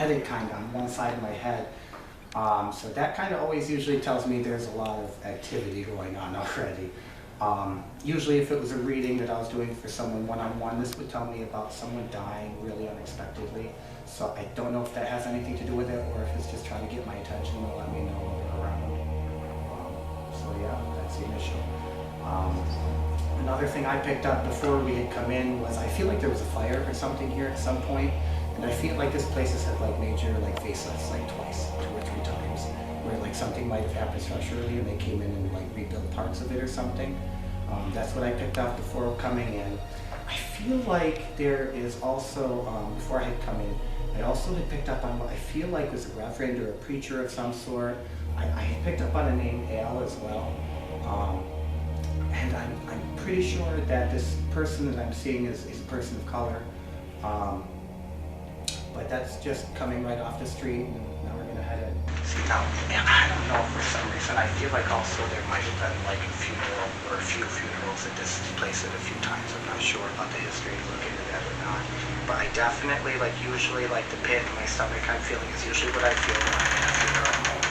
headache kind of on one side of my head. So that kind of always usually tells me there's a lot of activity going on already. Usually if it was a reading that I was doing for someone one-on-one, this would tell me about someone dying really unexpectedly. So I don't know if that has anything to do with it or if it's just trying to get my attention and let me know they're around. So yeah, that's the initial. Another thing I picked up before we had come in was I feel like there was a fire or something here at some point, and I feel like this place has had like major like facelifts like twice, 2 or 3 times, where like something might have happened structurally and they came in and like rebuilt parts of it or something. That's what I picked up before coming in. I feel like there is also, before I had come in, I also had picked up on what I feel like was a reverend or a preacher of some sort. I had picked up on a name Al as well. And I'm pretty sure that this person that I'm seeing is a person of color. But that's just coming right off the street, and now we're gonna head in. See, now, I don't know, for some reason, I feel like also there might have been like a funeral or a few funerals at this place at a few times. I'm not sure about the history, look into that or not. But I definitely, like, usually, like, the pit in my stomach kind of feeling is usually what I feel when I'm in a funeral home.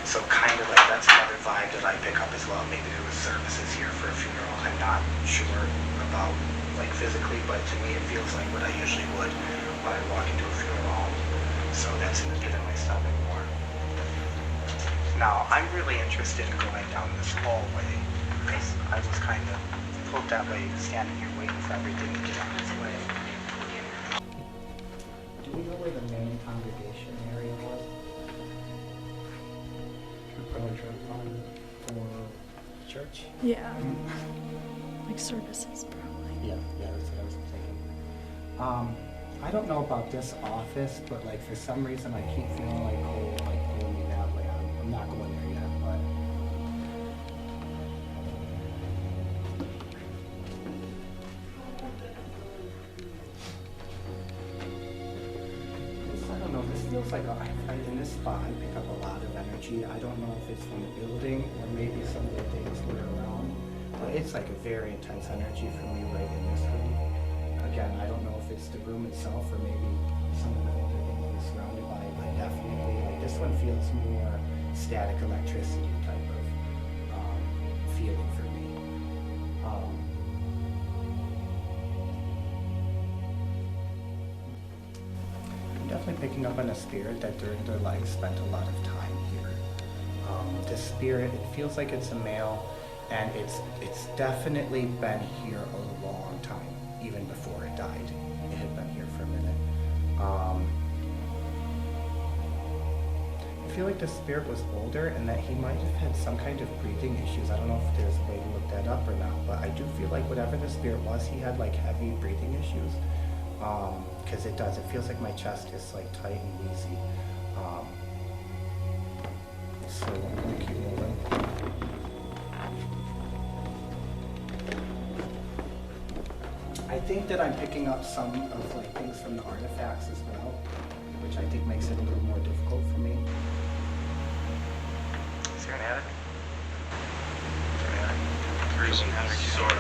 So kind of like that's another vibe that I pick up as well. Maybe there was services here for a funeral. I'm not sure about like physically, but to me it feels like what I usually would when I walk into a funeral home. So that's in the pit of my stomach more. Now I'm really interested in going down this hallway because I was kind of pulled that way, standing here waiting for everything to get on its way. Do we know where the main congregation area was? Probably try to find it for Church? Yeah. Like services, probably. Yeah, that's what I was thinking. I don't know about this office, but like for some reason I keep feeling like pulling me that way. I'm not going there yet, but I don't know. This feels like in this spot I pick up a lot of energy. I don't know if it's from the building or maybe some of the things that are around, but it's like a very intense energy for me right in this room. Again, I don't know if it's the room itself or maybe some of the other things we're surrounded by, but definitely like this one feels more static electricity type of feeling for me. I'm definitely picking up on a spirit that during their life spent a lot of time here. This spirit, it feels like it's a male, and it's definitely been here a long time, even before it died. It had been here for a minute. I feel like the spirit was older and that he might have had some kind of breathing issues. I don't know if there's a way to look that up or not, but I do feel like whatever the spirit was, he had like heavy breathing issues. Because it does, it feels like my chest is like tight and wheezy. So I'm gonna keep moving. I think that I'm picking up some of like things from the artifacts as well, which I think makes it a little more difficult for me. Is there an attic? Is there an attic? there is an attic, sort of.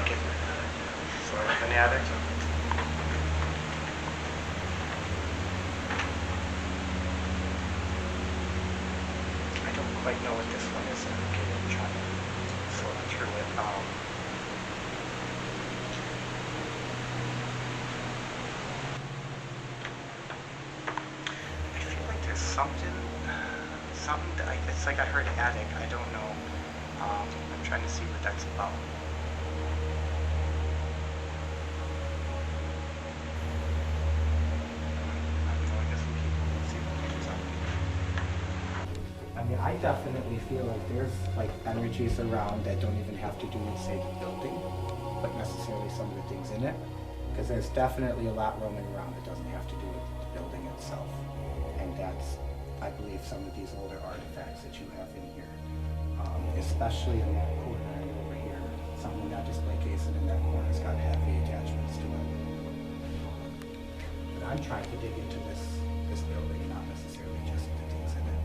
Sort of an attic? I don't quite know what this one is. I'm trying to sort through it. I feel like there's something that it's like I heard attic. I don't know. I'm trying to see what that's about. I mean, I definitely feel like there's like energies around that don't even have to do with, say, the building, but necessarily some of the things in it. Because there's definitely a lot roaming around that doesn't have to do with the building itself. And that's, I believe, some of these older artifacts that you have in here. Especially in that corner and over here. Something in that display case and in that corner's got heavy attachments to it. But I'm trying to dig into this building, not necessarily just the things in it.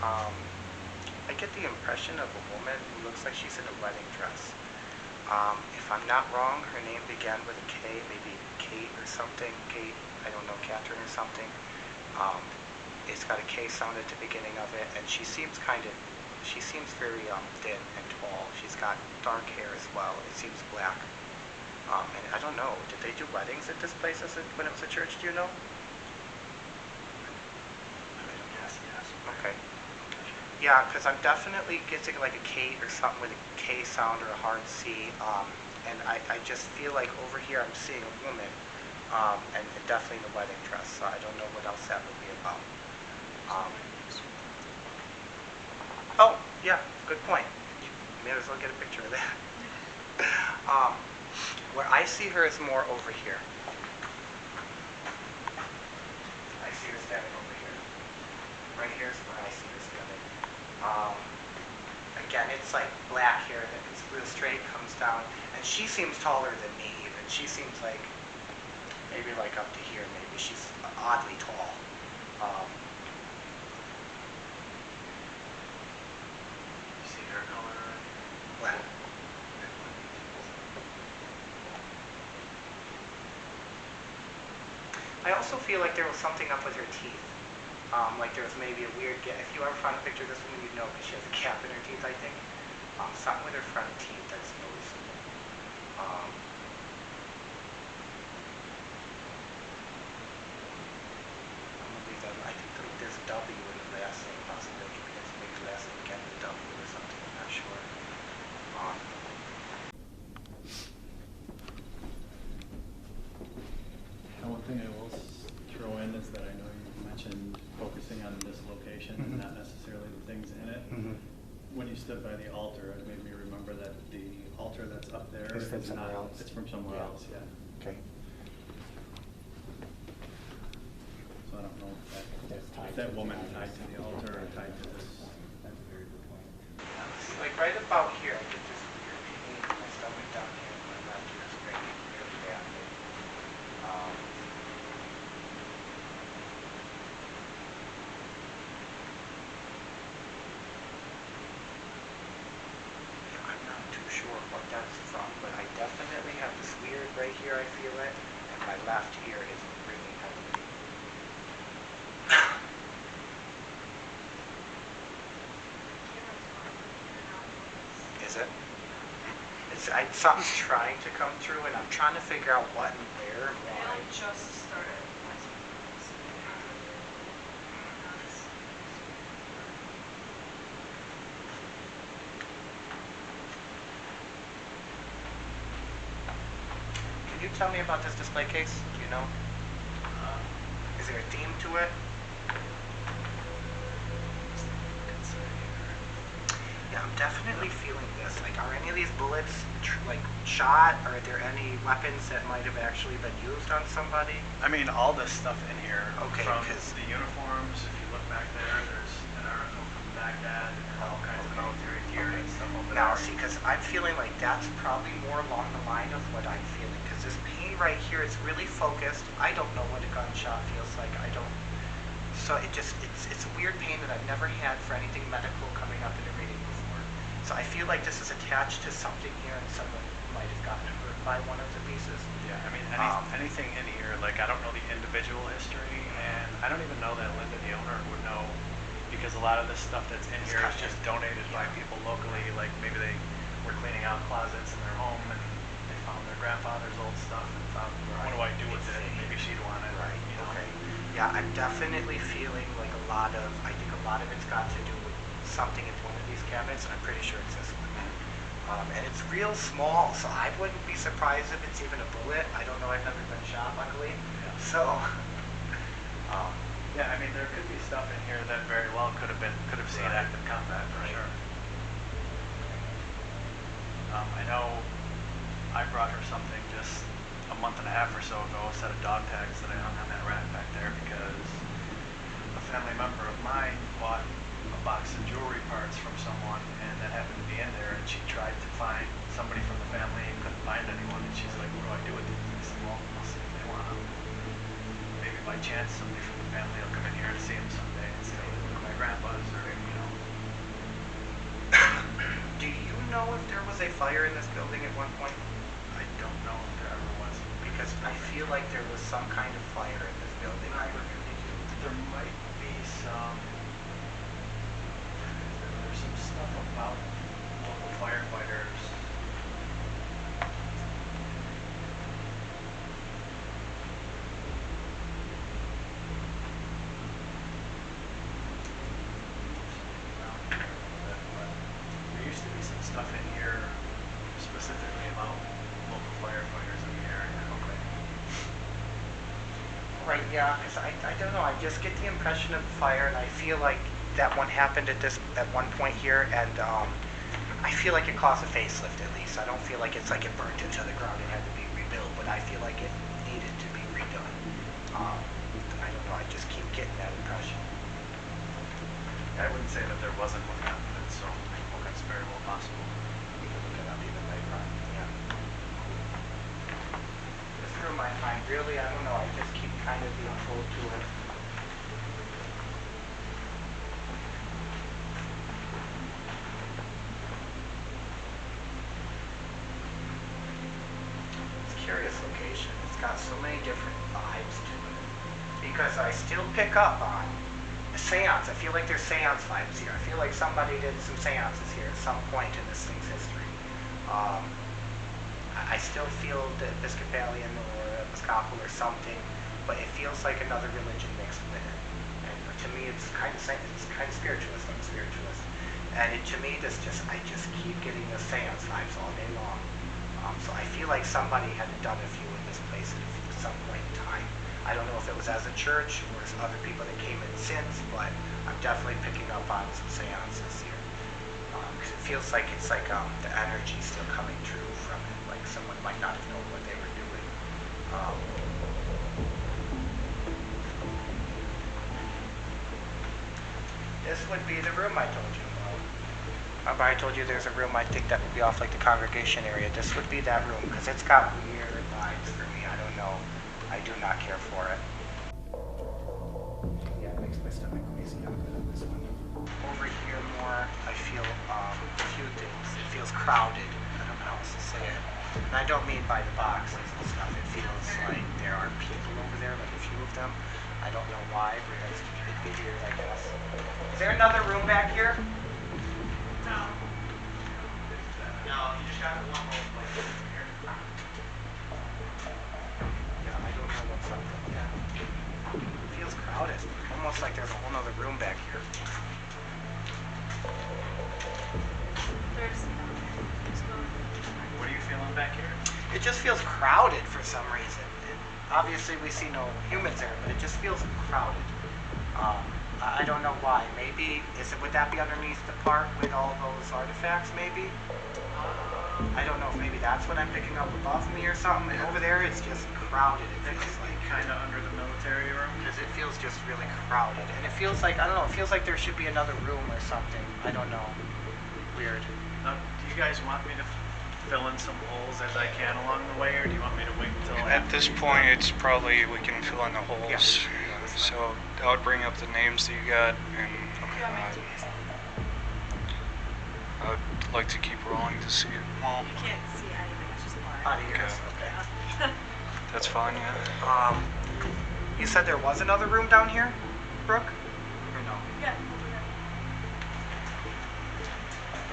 I get the impression of a woman who looks like she's in a wedding dress. If I'm not wrong, her name began with a K, maybe Kate or something. Kate, I don't know, Catherine or something. It's got a K sound at the beginning of it, and she seems very thin and tall. She's got dark hair as well. It seems black. And I don't know, did they do weddings at this place when it was a church? Do you know? Yes. Okay. Yeah, because I'm definitely getting like a Kate or something with a K sound or a hard C. And I just feel like over here I'm seeing a woman, and definitely in a wedding dress. So I don't know what else that would be about. Oh, yeah, good point. You may as well get a picture of that. Where I see her is more over here. I see her standing over here. Right here is where I see her standing. Again, it's like black hair that is real straight, comes down, and she seems taller than me even. She seems like maybe like up to here, maybe. She's oddly tall. You see hair color? Black. I also feel like there was something up with her teeth. Like there was maybe a weird gap. If you ever found a picture of this woman, you'd know because she has a gap in her teeth, I think. Something with her front teeth that's noticeable. I'm gonna leave that. I think there's a W in the last name, possibly. Maybe the last name again with a W or something. I'm not sure. One thing I will throw in is that I know you mentioned focusing on this location and not necessarily the things in it. When you stood by the altar, it made me remember that the altar that's up there It's from is somewhere not, else. it's from somewhere Yeah. else, yeah. Okay. So I don't know if That's tied if that to woman the tied to the altar or tied to this. That's a very good point. Like right about here, I get this weird pain in my stomach down here, and my left ear is ringing really badly. I'm not too sure what that's from, but I definitely have this weird right here, I feel it, and my left ear is ringing heavily. Is it? Something's trying to come through, and I'm trying to figure out what and where and why. It just started. Can you tell me about this display case? Do you know? Is there a theme to it? Yeah, I'm definitely feeling this. Like, are any of these bullets shot? Are there any weapons that might have actually been used on somebody? I mean, all this stuff in here, Okay, from 'cause- the uniforms, if you look back there, there's an article from Baghdad and all kinds of military gear and stuff over Now, there. see, because I'm feeling like that's probably more along the line of what I'm feeling. Because this pain right here is really focused. I don't know what a gunshot feels like. I don't. So it's a weird pain that I've never had for anything medical coming up in a reading before. So I feel like this is attached to something here, and someone might have gotten hurt by one of the pieces. Yeah, I mean, anything in here, like I don't know the individual history, and I don't even know that Linda, the owner, would know, because a lot of this stuff that's in here is just donated by people locally. Like maybe they were cleaning out closets in their home and they found their grandfather's old stuff and thought, what do I do with it? Maybe she'd want it, Right. you know? Okay. Yeah, I'm definitely feeling like I think a lot of it's got to do with something in one of these cabinets, and I'm pretty sure it's this one. And it's real small, so I wouldn't be surprised if it's even a bullet. I don't know, I've never been shot, luckily. Yeah. So, Yeah, I mean, there could be stuff in here that very well could have seen Right. active combat for Right. sure. I know I brought her something just a month and a half or so ago, a set of dog tags that I hung on that rack back there because a family member of mine bought a box of jewelry parts from someone, and that happened to be in there, and she tried to find somebody from the family and couldn't find anyone, and she's like, what do I do with these? I said, well, I'll see if they want them. Maybe by chance somebody from the family will come in here to see them someday and say, oh, they're my grandpa's, or, you know. do you know if there was a fire in this building at one point? I don't know if there ever was. Because I feel like there was some kind of fire in this building. I really do. There might be some. There's some stuff about local firefighters. There used to be some stuff in here specifically about local firefighters in the area. Okay. Right, yeah, because I don't know, I just get the impression of fire, and I feel like that one happened at one point here, and I feel like it caused a facelift at least. I don't feel like it's like it burnt into the ground and had to be rebuilt, but I feel like it needed to be redone. I don't know, I just keep getting that impression. I wouldn't say that there wasn't one happening, so it's very well possible. We can look it up even later on, yeah. This room, I really, I don't know, I just keep kind of being pulled to it. It's a curious location. It's got so many different vibes to it. Because I still pick up on a seance. I feel like there's seance vibes here. I feel like somebody did some seances here at some point in this thing's history. I still feel the Episcopalian or Episcopal or something, but it feels like another religion mixed with it. And to me, it's kind of spiritualist. I'm a spiritualist, and to me, I just keep getting the seance vibes all day long. So I feel like somebody had done a few in this place at some point in time. I don't know if it was as a church or as other people that came in since, but I'm definitely picking up on some seances here. Because it feels like it's like the energy still coming true from it. Like someone might not have known what they were doing. This would be the room I told you about. Remember I told you there's a room I think that would be off like the congregation area. This would be that room because it's got weird vibes for me. I don't know. I do not care for it. Yeah, it makes my stomach crazy on this one. Over here more, I feel a few things. It feels crowded. I don't know how else to say it. And I don't mean by the boxes and stuff. It feels like there are people over there, like a few of them. I don't know why, but that's it'd be weird, I guess. Is there another room back here? No. No, you just got one whole place here. Yeah, I don't know what's up with that. It feels crowded. Almost like there's a whole other room back here. What are you feeling back here? It just feels crowded for some reason. Obviously we see no humans there, but it just feels crowded. I don't know why. Maybe, would that be underneath the part with all those artifacts maybe? I don't know if maybe that's what I'm picking up above me or something. And over there it's just crowded, it feels like. Kind of under the military room? Because it feels just really crowded. And it feels like, I don't know, it feels like there should be another room or something. I don't know. Weird. Now, do you guys want me to fill in some holes as I can along the way, or do you want me to wait until At this point, it's probably we can fill in the holes. Yeah. So I would bring up the names that you got, and I would like to keep rolling to see it. Well, You can't see anything, it's just black. Out of yours, okay. that's fine, yeah. You said there was another room down here, Brooke? Or no? Yeah, we'll do that.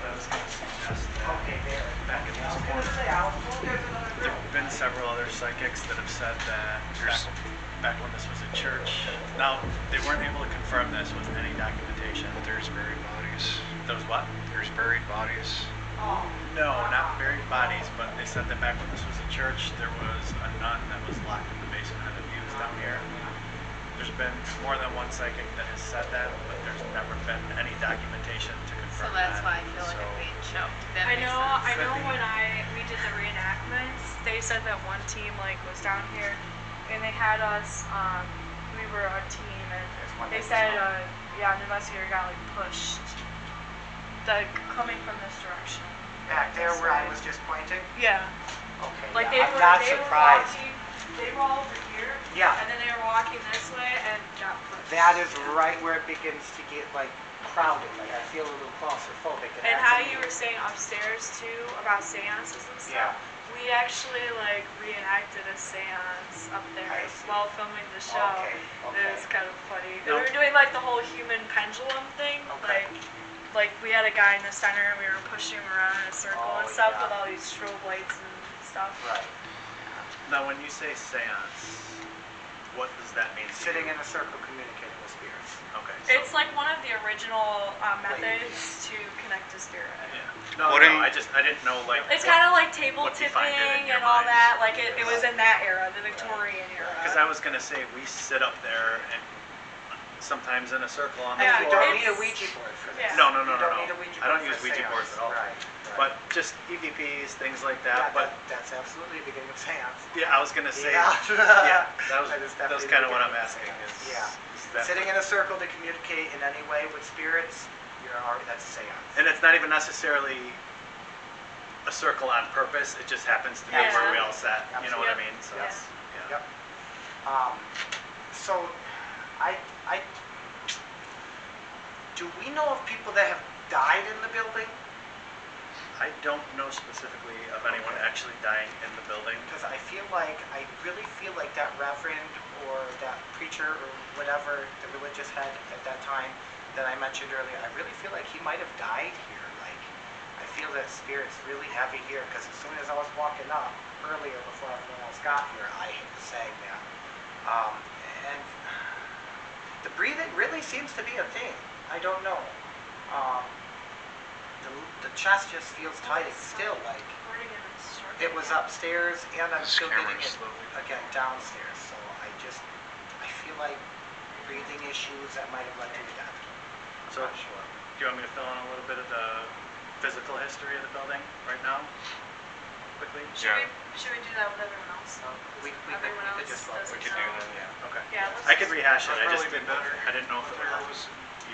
I was going to suggest that Okay, there. back in I this was gonna corner, say, I was told there's another there room. have been several other psychics that have said that back when this was a church. Now, they weren't able to confirm this with any documentation. There's buried bodies. Those what? There's buried bodies. Oh. No, not buried bodies, but they said that back when this was a church, there was a nun that was locked in the basement of the views down here. There's been more than one psychic that has said that, but there's never been any documentation to So confirm that's that. why I feel like So, it's being choked. That I makes know, sense. I know Could be. when we did the reenactments, they said that one team like was down here and they had us, we were a team and they said, an investigator got like pushed, like coming from this direction. Back there where I was just pointing? Yeah. Okay, Like yeah, I'm not surprised. they were all over here Yeah. And then they were walking this way and got pushed. That is right where it begins to get like crowded. Like I feel a little claustrophobic. And how you were saying upstairs too about seances and stuff. Yeah. We actually like reenacted a seance up there I see. while filming the show. Okay. It was kind of funny. No. We were doing like the whole human pendulum thing. Okay. Like we had a guy in the center and we were pushing him around in a circle and stuff yeah. with all these strobe lights and stuff. Right. Now, when you say seance, what does that mean to Sitting you? in a circle communicating with spirits. Okay. So, It's like one of the original methods to connect to spirit. yeah. No, What no, in- I didn't know like. It's what- kind of like table what defined it in tipping your and all mind. that. Like it was in that era, the Victorian era. Because I was gonna say we sit up there and sometimes in a circle on the Yeah, You floor. don't need a it's- Ouija board for this. yeah. No, You don't need a no. Ouija I don't board use for Ouija seance. boards at all. Right. But just EVPs, things like yeah, that. But that's absolutely the beginning of seance. yeah, I was gonna say. Yeah. Yeah, that was That is kind definitely of what I'm the asking. beginning of Is, seance. is that Sitting in a circle to communicate in any way with spirits, that's a seance. And it's not even necessarily a circle on purpose. It just happens to be Yeah. where we all sat. You know what I Yep. mean? So Yeah. it's, yeah. Yep. So, I, do we know of people that have died in the building? I don't know specifically of anyone actually dying in the building. Because I really feel like that reverend or that preacher or whatever the religious head at that time that I mentioned earlier, I really feel like he might have died here. Like, I feel that spirit's really heavy here because as soon as I was walking up earlier before everyone else got here, I sang that. And the breathing really seems to be a thing. I don't know. The chest just feels tight still, like it was upstairs, and I'm still getting Camera's it slowly. again downstairs. So I feel like breathing issues that might have led to death. So, do you want me to fill in a little bit of the physical history of the building right now? Quickly? Should we do that with everyone else? So We everyone could else just go. doesn't We could do know. that, yeah. Okay. Yeah, let's I could just- rehash it. I just Probably be better. I didn't know if it There was was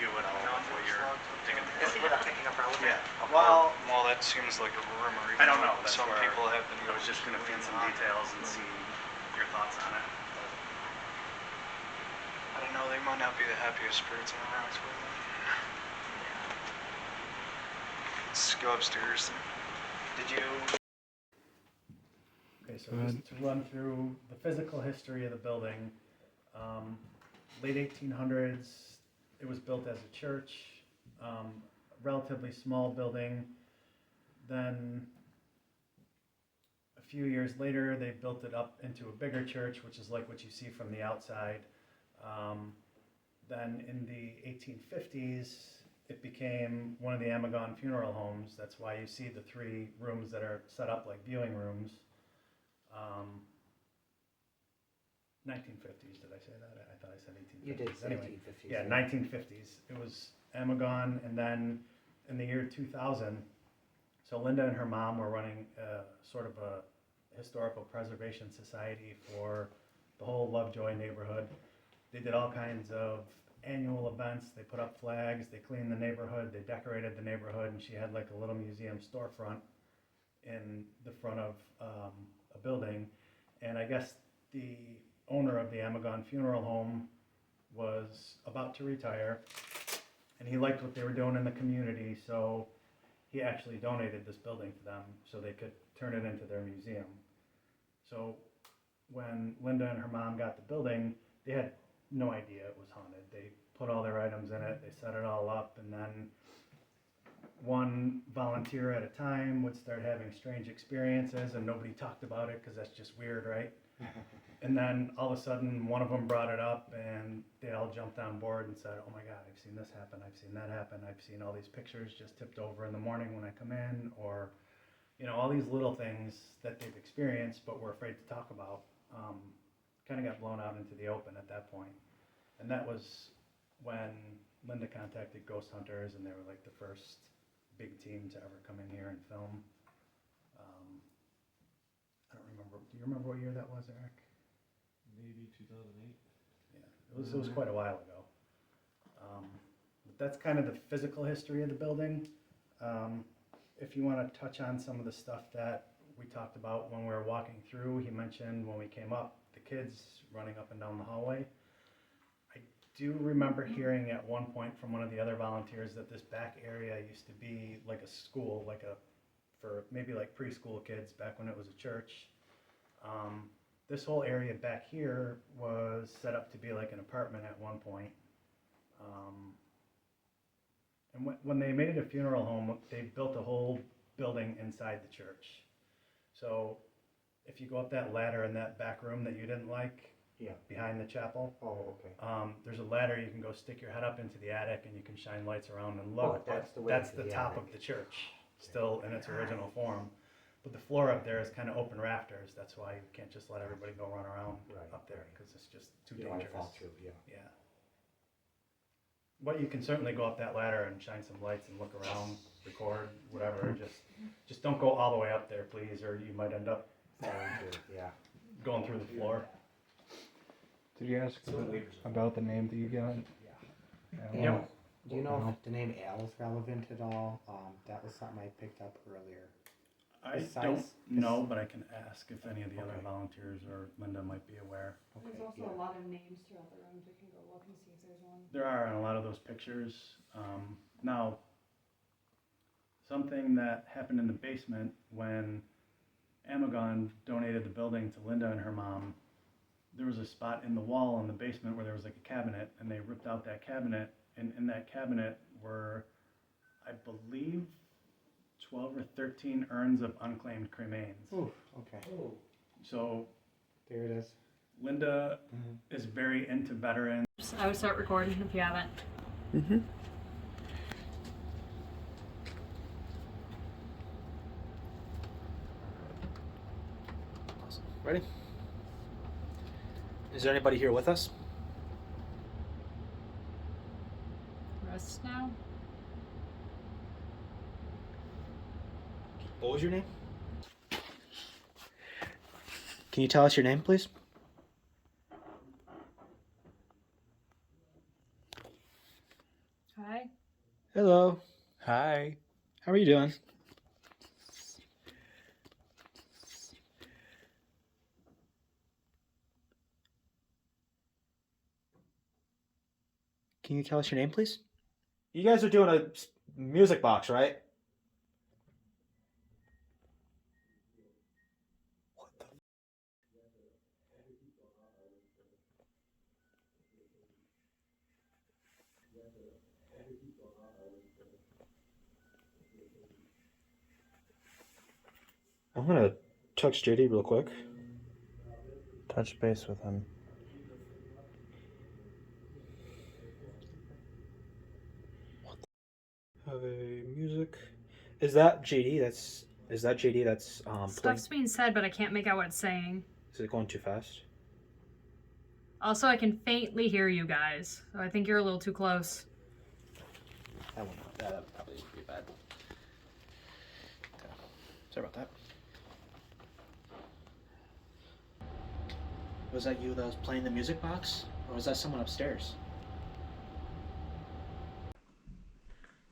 you at all what you're digging It's through. without picking up relevant. Yeah. Well, Well, that seems like a rumor. even I don't though know. That's Some where people have been. I was just gonna feed some details and see your thoughts on it. I don't know. They might not be the happiest spirits in the house. Were they? Let's go upstairs. Then. Did you? Okay, so just to run through the physical history of the building, late 1800s, it was built as a church, relatively small building. Then a few years later, they built it up into a bigger church, which is like what you see from the outside. Then in the 1850s, it became one of the Amagon funeral homes. That's why you see the 3 rooms that are set up like viewing rooms. 1950s, did I say that? I thought I said 1850s. You did say Anyway, 1850s. yeah, 1950s. It was Amagon, and then in the year 2000, so Linda and her mom were running sort of a historical preservation society for the whole Lovejoy neighborhood. They did all kinds of annual events. They put up flags, they cleaned the neighborhood, they decorated the neighborhood, and she had like a little museum storefront in the front of a building. And I guess the owner of the Amagon Funeral Home was about to retire, and he liked what they were doing in the community, so he actually donated this building to them so they could turn it into their museum. So when Linda and her mom got the building, they had no idea it was haunted. They put all their items in it, they set it all up, and then one volunteer at a time would start having strange experiences, and nobody talked about it because that's just weird, right? And then all of a sudden, one of them brought it up, and they all jumped on board and said, "Oh my God, I've seen this happen, I've seen that happen, I've seen all these pictures just tipped over in the morning when I come in," or, you know, all these little things that they've experienced but were afraid to talk about, kind of got blown out into the open at that point. And that was when Linda contacted Ghost Hunters, and they were like the first big team to ever come in here and film. I don't remember. Do you remember what year that was, Eric? Maybe 2008. Yeah, it was quite a while ago. But that's kind of the physical history of the building. If you want to touch on some of the stuff that we talked about when we were walking through, he mentioned when we came up, the kids running up and down the hallway. I do remember hearing at one point from one of the other volunteers that this back area used to be like a school, for maybe like preschool kids back when it was a church. This whole area back here was set up to be like an apartment at one point. And when they made it a funeral home, they built a whole building inside the church. So if you go up that ladder in that back room that you didn't like, behind the chapel, there's a ladder you can go stick your head up into the attic and you can shine lights around and look. That's the top of the church, still in its original form. But the floor up there is kind of open rafters. That's why you can't just let everybody go run around up there, because it's just too dangerous. Yeah. But you can certainly go up that ladder and shine some lights and look around, record, whatever. Just don't go all the way up there, please, or you might end up going through the floor. Did you ask about the name that you got? Yeah. Do you know if the name Al is relevant at all? That was something I picked up earlier. I don't know, but I can ask if any of the other volunteers or Linda might be aware. There's also a lot of names throughout the rooms. We can go look and see if there's one. There are in a lot of those pictures. Now, something that happened in the basement when Amagon donated the building to Linda and her mom, there was a spot in the wall in the basement where there was like a cabinet, and they ripped out that cabinet, and in that cabinet were, I believe, 12 or 13 urns of unclaimed cremains. Ooh, okay. So there it is. Linda is very into veterans. I would start recording if you haven't. Awesome. Ready? Is there anybody here with us? Rest now. What was your name? Can you tell us your name, please? Hi. Hello. Hi. How are you doing? Can you tell us your name, please? You guys are doing a music box, right? What the? I'm gonna text JD real quick. Touch base with him. Have a music. Is that JD? Is that JD? That's Stuff's being said, but I can't make out what it's saying. Is it going too fast? Also, I can faintly hear you guys, so I think you're a little too close. That probably would be bad. Okay. Sorry about that. Was that you that was playing the music box, or was that someone upstairs?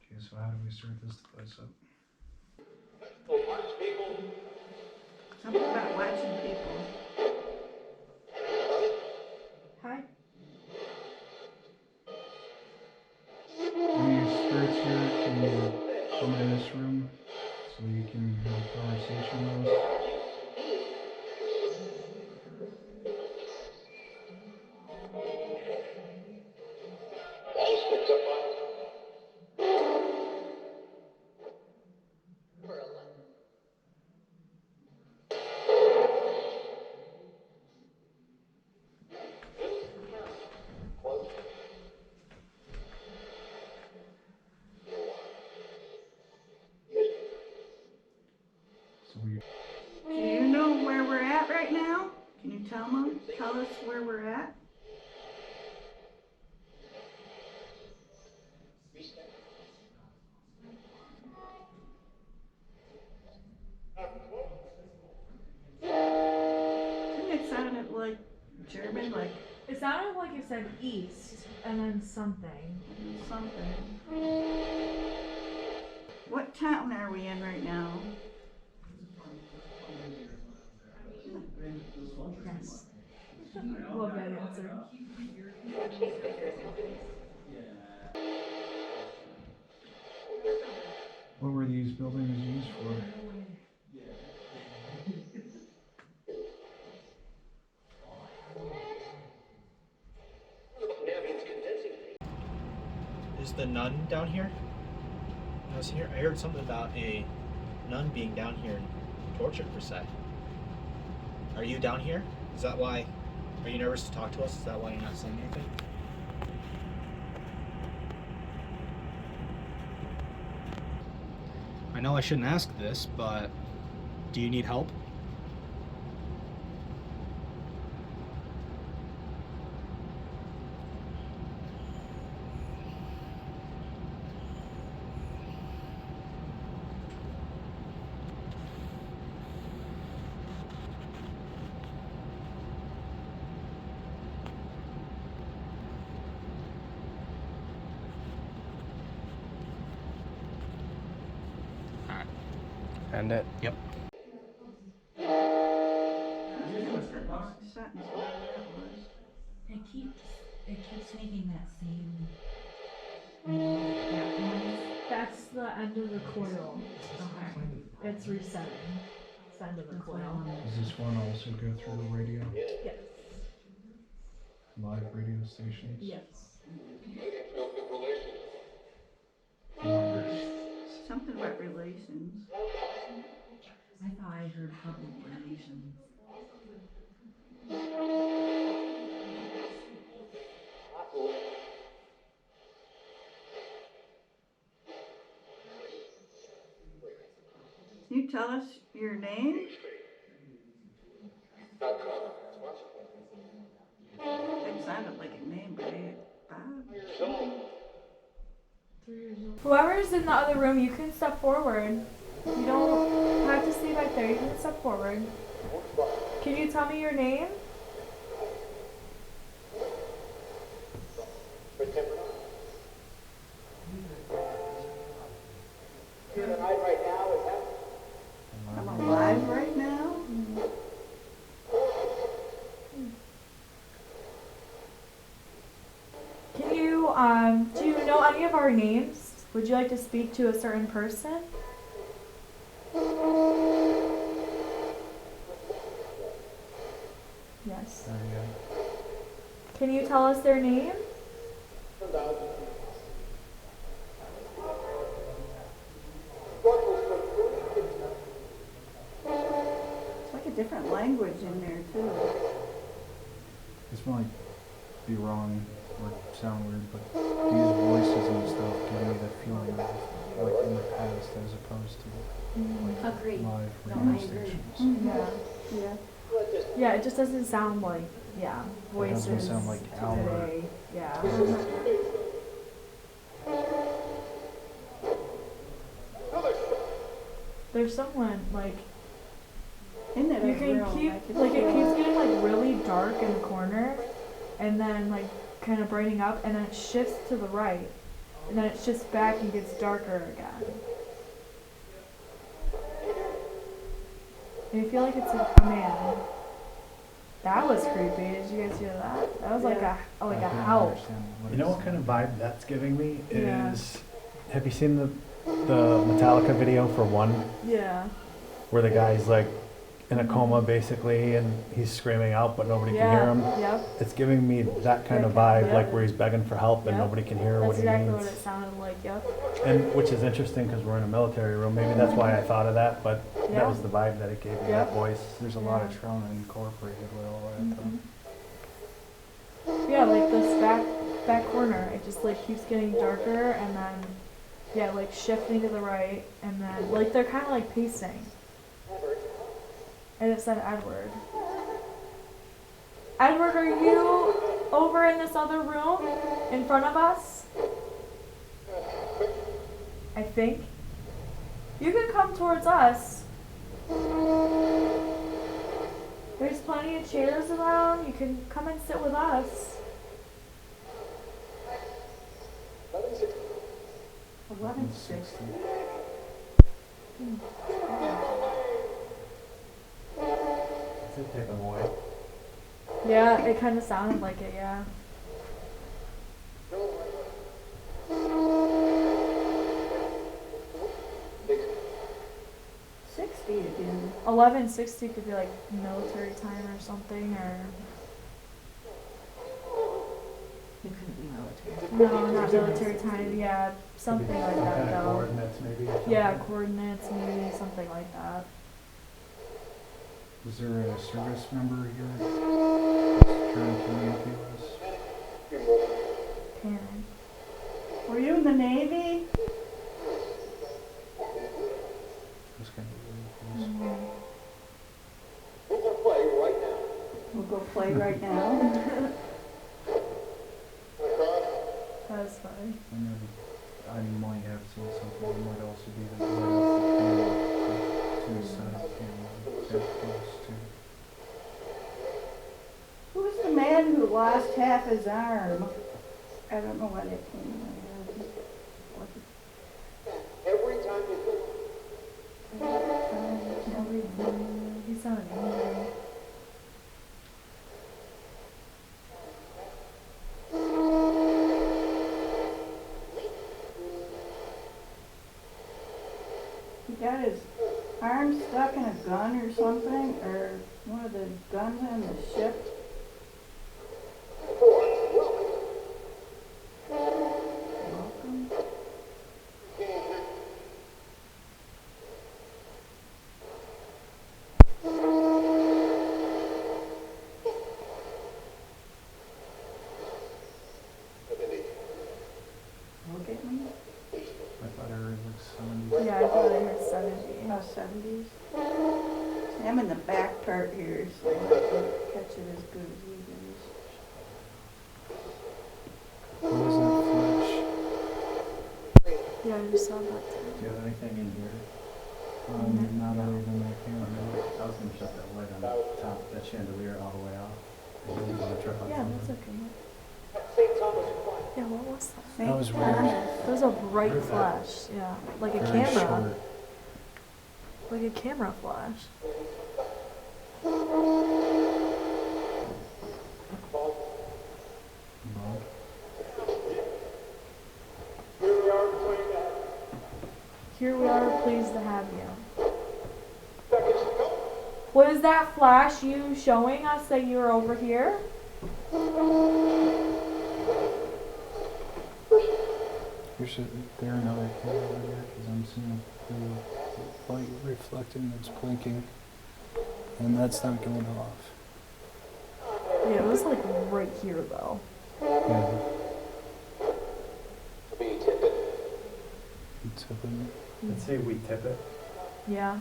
Okay, so how do we start this place up? Something about watching people. Hi. When you start here, can you come in this room so you can have a conversation with us? Do you know where we're at right now? Can you tell us where we're at? Didn't it sounded like German, like It sounded like you said east and then something. something? What town are we in right now? what were these buildings used for? Is the nun down here? I heard something about a nun being down here and tortured per se. Are you down here? Is that why? Are you nervous to talk to us? Is that why you're not saying anything? I know I shouldn't ask this, but do you need help? End it. Yep. Sentence, whatever that was. It keeps making that same that noise. That's the end of the coil. Okay. It's resetting. It's the end of the That's what I coil. wanted. Does this one also go through the radio? Yes. Live radio stations? Yes. Something about relations. I thought I heard public relations. Can you tell us your name? It sounded like a name, but Bob? Whoever's in the other room, you can step forward. You don't have to stay back there. You can step forward. Can you tell me your name? I'm alive right now? Can you, do you know any of our names? Would you like to speak to a certain person? Yes. Can you tell us their name? It's like a different language in there too. This might be wrong or sound weird, but these voices and stuff give me the feeling of like in the past as opposed to like Agreed. live No, radio I agree. stations. Yeah. Yeah. Yeah, it just doesn't sound like, voices doesn't sound like our- today. Yeah. There's someone, like, In that you can room, keep, I could like, it feel keeps getting, like, really dark in the corner, and then, like, kind of brightening up, and then it shifts to the right, and then it shifts back and gets darker again. And you feel like it's a man. That was creepy. Did you guys hear that? That was like Yeah. a I couldn't howl. understand what You know it what kind of vibe that's giving me Yeah. is, have you seen the Metallica video for One, Yeah. where the guy's like in a coma basically and he's screaming out but nobody can hear him? Yep. It's giving me that kind of Yeah, vibe, yeah. like where he's begging for help and Yep. nobody can hear what That's he exactly needs. what it sounded like. Yep. And which is interesting because we're in a military room. Maybe that's why I thought of that, but Yeah. that was the vibe that it gave me, Yep. that voice. There's a lot of trauma incorporated with all that. Mhm. Yeah, like this back corner, it just like keeps getting darker and then like shifting to the right and then like they're kind of like pacing. And it said Edward. Edward, are you over in this other room in front of us? I think. You can come towards us. There's plenty of chairs around. You can come and sit with us. 1160. Does it take them away? Yeah, it kind of sounded like it, yeah. 1160 could be like military time or something, or It couldn't be military. no, not military time. Yeah, something like Some that kind of though. coordinates maybe or Yeah, something. coordinates maybe something like that. Was there a service member here that's trying to communicate with us? Karen. Were you in the Navy? That's kind of weird. Mm-hmm. We'll go play right now. That's funny. And then I might have seen something. It might also be the right off the side camera. That close to. Who's the man who lost half his arm? I don't know why that came in my head. He sounded angry. He got his arm stuck in a gun or something, or one of the guns on the ship. Welcome. Look at me. I thought I heard like 70. Yeah, I thought I heard 70. Oh, 70s. See, I'm in the back part here, so I can catch it as good as you guys. What is that flash? Yeah, I just saw that too. Do you have anything in here? Not other than that camera. I was gonna shut that light on the top, that chandelier all the way off. Maybe the trip on Yeah, something. that's okay. Yeah, what was that? St. That was weird. Thomas. That was a bright flash. Yeah, like a Very camera. short. Like a camera flash. Bob? Here we are, pleased to have you. What is that flash you showing us that you're over here? There's there another camera over there because I'm seeing the light reflecting. It's blinking, and that's not going off. Yeah, it was like right here though. Yeah. It's open. Let's say we tip it. Yeah.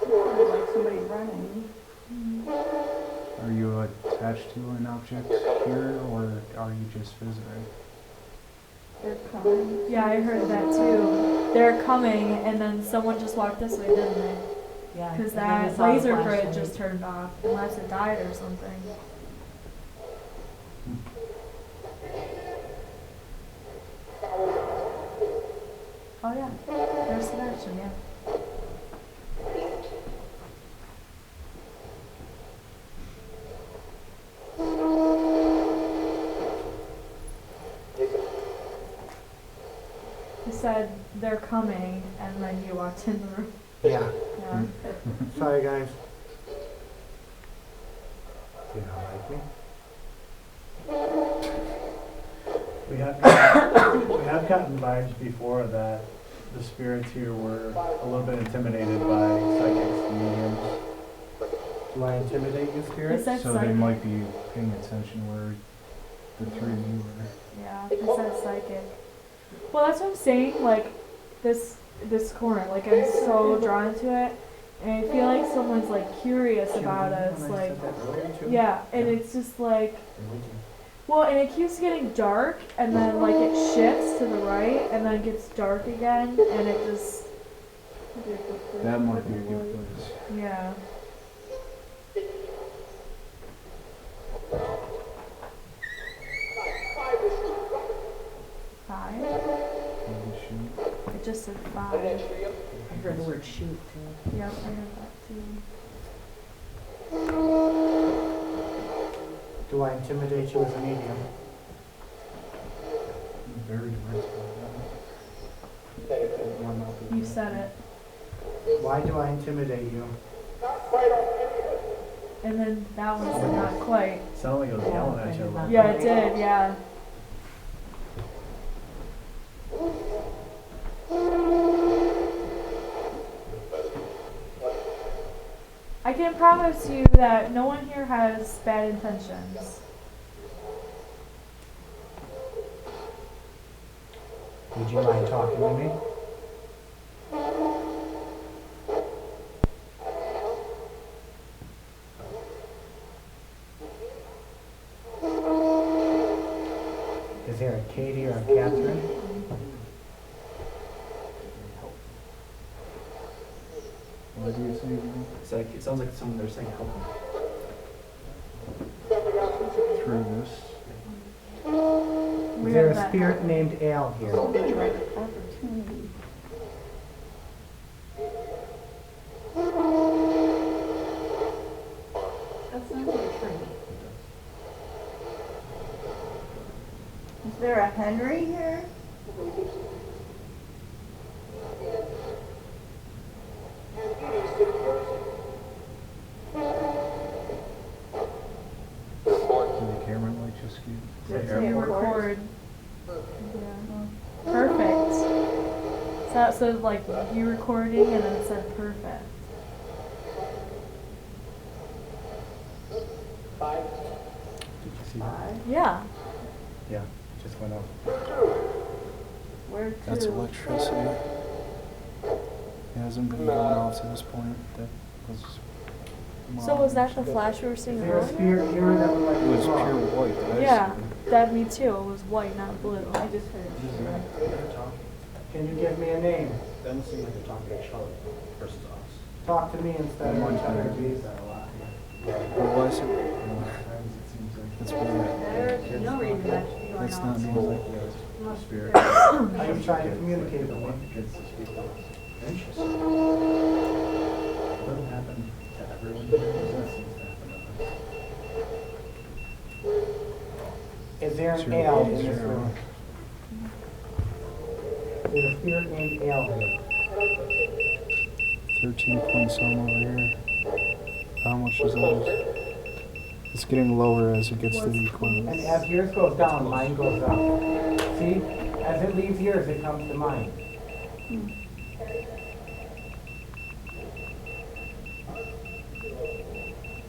Like somebody running. Are you attached to an object here, or are you just visiting? They're coming. Yeah, I heard that too. They're coming, and then someone just walked this way, didn't they? Yeah. Because and then we that saw a laser grid flashlight. just turned off, unless it died or something. Oh yeah, there's the action, yeah. He said they're coming, and then you walked in the room. Yeah. Yeah. Sorry, guys. Do you not like me? We have gotten vibes before that the spirits here were a little bit intimidated by psychics and mediums. Do I intimidate you, He spirits? said So they psychic. might be paying attention where the three of you were. Yeah, he said psychic. Well, that's what I'm saying. Like this corner, like I'm so drawn to it, and I feel like someone's like curious about us. When I Like, said that earlier, too? yeah, and it's just like, well, and it keeps getting dark, and then like it shifts to the right, and then it gets dark again, and it just, That might be a good place. yeah. Five? Maybe shoot. It just said 5. I heard the word shoot too. Yep, I heard that too. Do I intimidate you as a medium? very diversified. You said it. Why do I intimidate you? And then that one said not quite. Sounded like it was yelling at you a little. Yeah, it did, yeah. I can promise you that no one here has bad intentions. Would you mind talking to me? Is there a Katie or a Catherine? What do you say? It's like, it sounds like someone they're saying help them. Through this. Is there a spirit named Al here? Opportunity. That sounds like a tree. Is there a Henry here? Do the camera like just keep? They record. Yeah. Perfect. So that said like you recording and then it said perfect. Did you see that? Yeah. Yeah, just went up. Where to? That's electricity. It hasn't been going off to this point. That was. So was that the flash we were seeing Is there a earlier? spirit here that would like It was to talk? pure white. That I Yeah, see. that me too. It was white, not blue. I just heard. Can you give me a name? They almost seem like they're talking to each other versus us. Talk to me instead of each other, please. What was it? That's weird. There's no reason that should be going That's on. not normal. No spirit. Are you trying to communicate with me? Interesting. Doesn't happen to everyone here. That seems to happen to us. Is there an Al in this room? There's a spirit named Al here. 13 point some over here. How much is that? It's getting lower as it gets to the And equipment. as yours goes down, mine goes up. See? As it leaves yours, it comes to mine.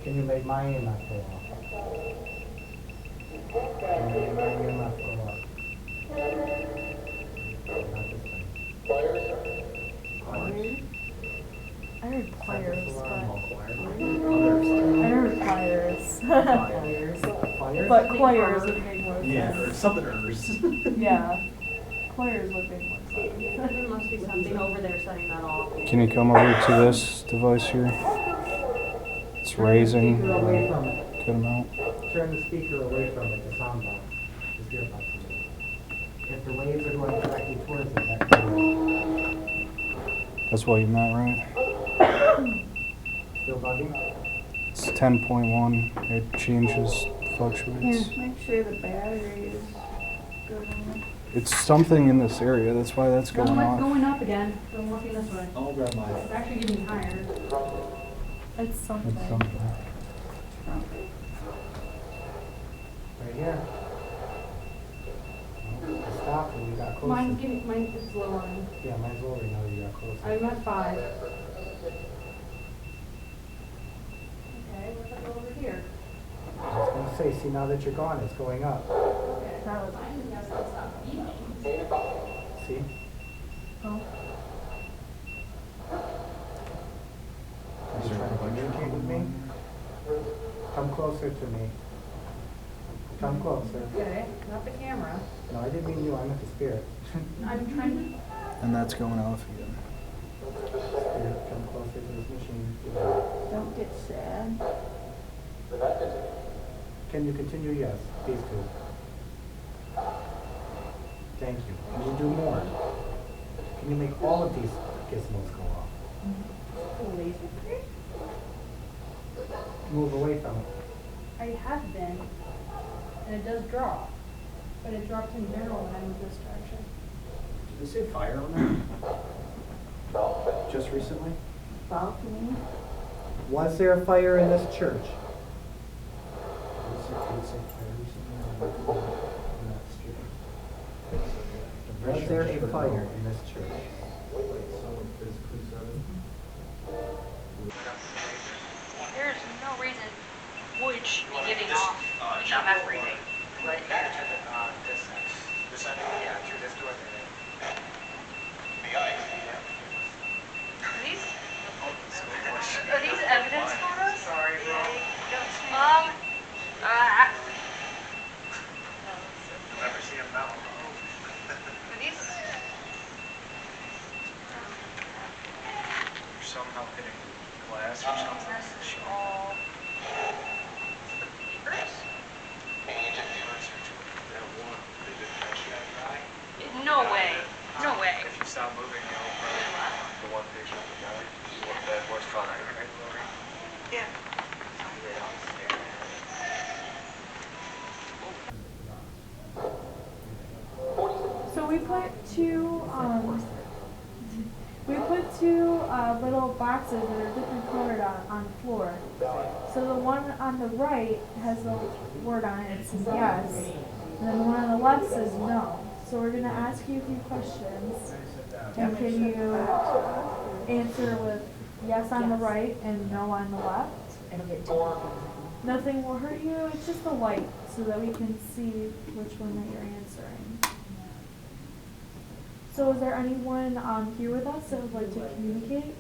Can you make my EMF go off? Can you make my EMF go up? Not this thing. I heard pliers, but I Others. heard pliers. Fires. Fires? But choirs would make more Yeah, or sense. something ers. Yeah. Choirs would make more sense. There must be something over there setting that off. Can you come over to this device here? It's raising Turn the speaker away from it. good amount. Turn the speaker away from it, the sound box. Just hear about it. If the waves are going directly towards it, that's That's what you meant, right? still bugging. It's 10.1. It changes, Here, fluctuates. make sure the battery is good enough. It's something in this area. That's why that's Don't going let off. going up again. I'm looking this way. I'll grab my. It's actually getting higher. It's something. It's something. Right here. Stop when you got closer. Mine is lowering. Yeah, mine's lower now you got closer. I'm at 5. Okay, what's up over here? I was gonna say, see now that you're gone, it's going up. Okay, that was mine. Yes, that's not beeping. See? Oh. Are you trying to communicate with me? Come closer to me. Come closer. Okay, not the camera. No, I didn't mean you, I meant the spirit. I'm trying to. And that's going off again. Spirit, come closer to this machine. Don't get sad. Can you continue? Yes, these two. Thank you. Can you do more? Can you make all of these gizmos go off? Move away from it. I have been, and it does draw. but it dropped in general when I moved this direction. Did they say fire on that? Just recently? Balcony. Was there a fire in this church? Was there a fire in this church? There's no reason wood should be giving off EMF reading. Right here to this end. This end, yeah, through this door there. Are these evidence photos? Sorry, bro. Never see him now. Are these? You're somehow hitting glass or something. All papers? No way. No way. If you stop moving, you'll probably the one picture of the guy. That horse caught right? Yeah. So we put two little boxes that are different colored on the floor. So the one on the right has the word on it, it says yes, and then the one on the left says no. So we're gonna ask you a few questions, and can you answer with yes on the right and no on the left? Nothing will hurt you, it's just the light, so that we can see which one that you're answering. So is there anyone here with us that would like to communicate?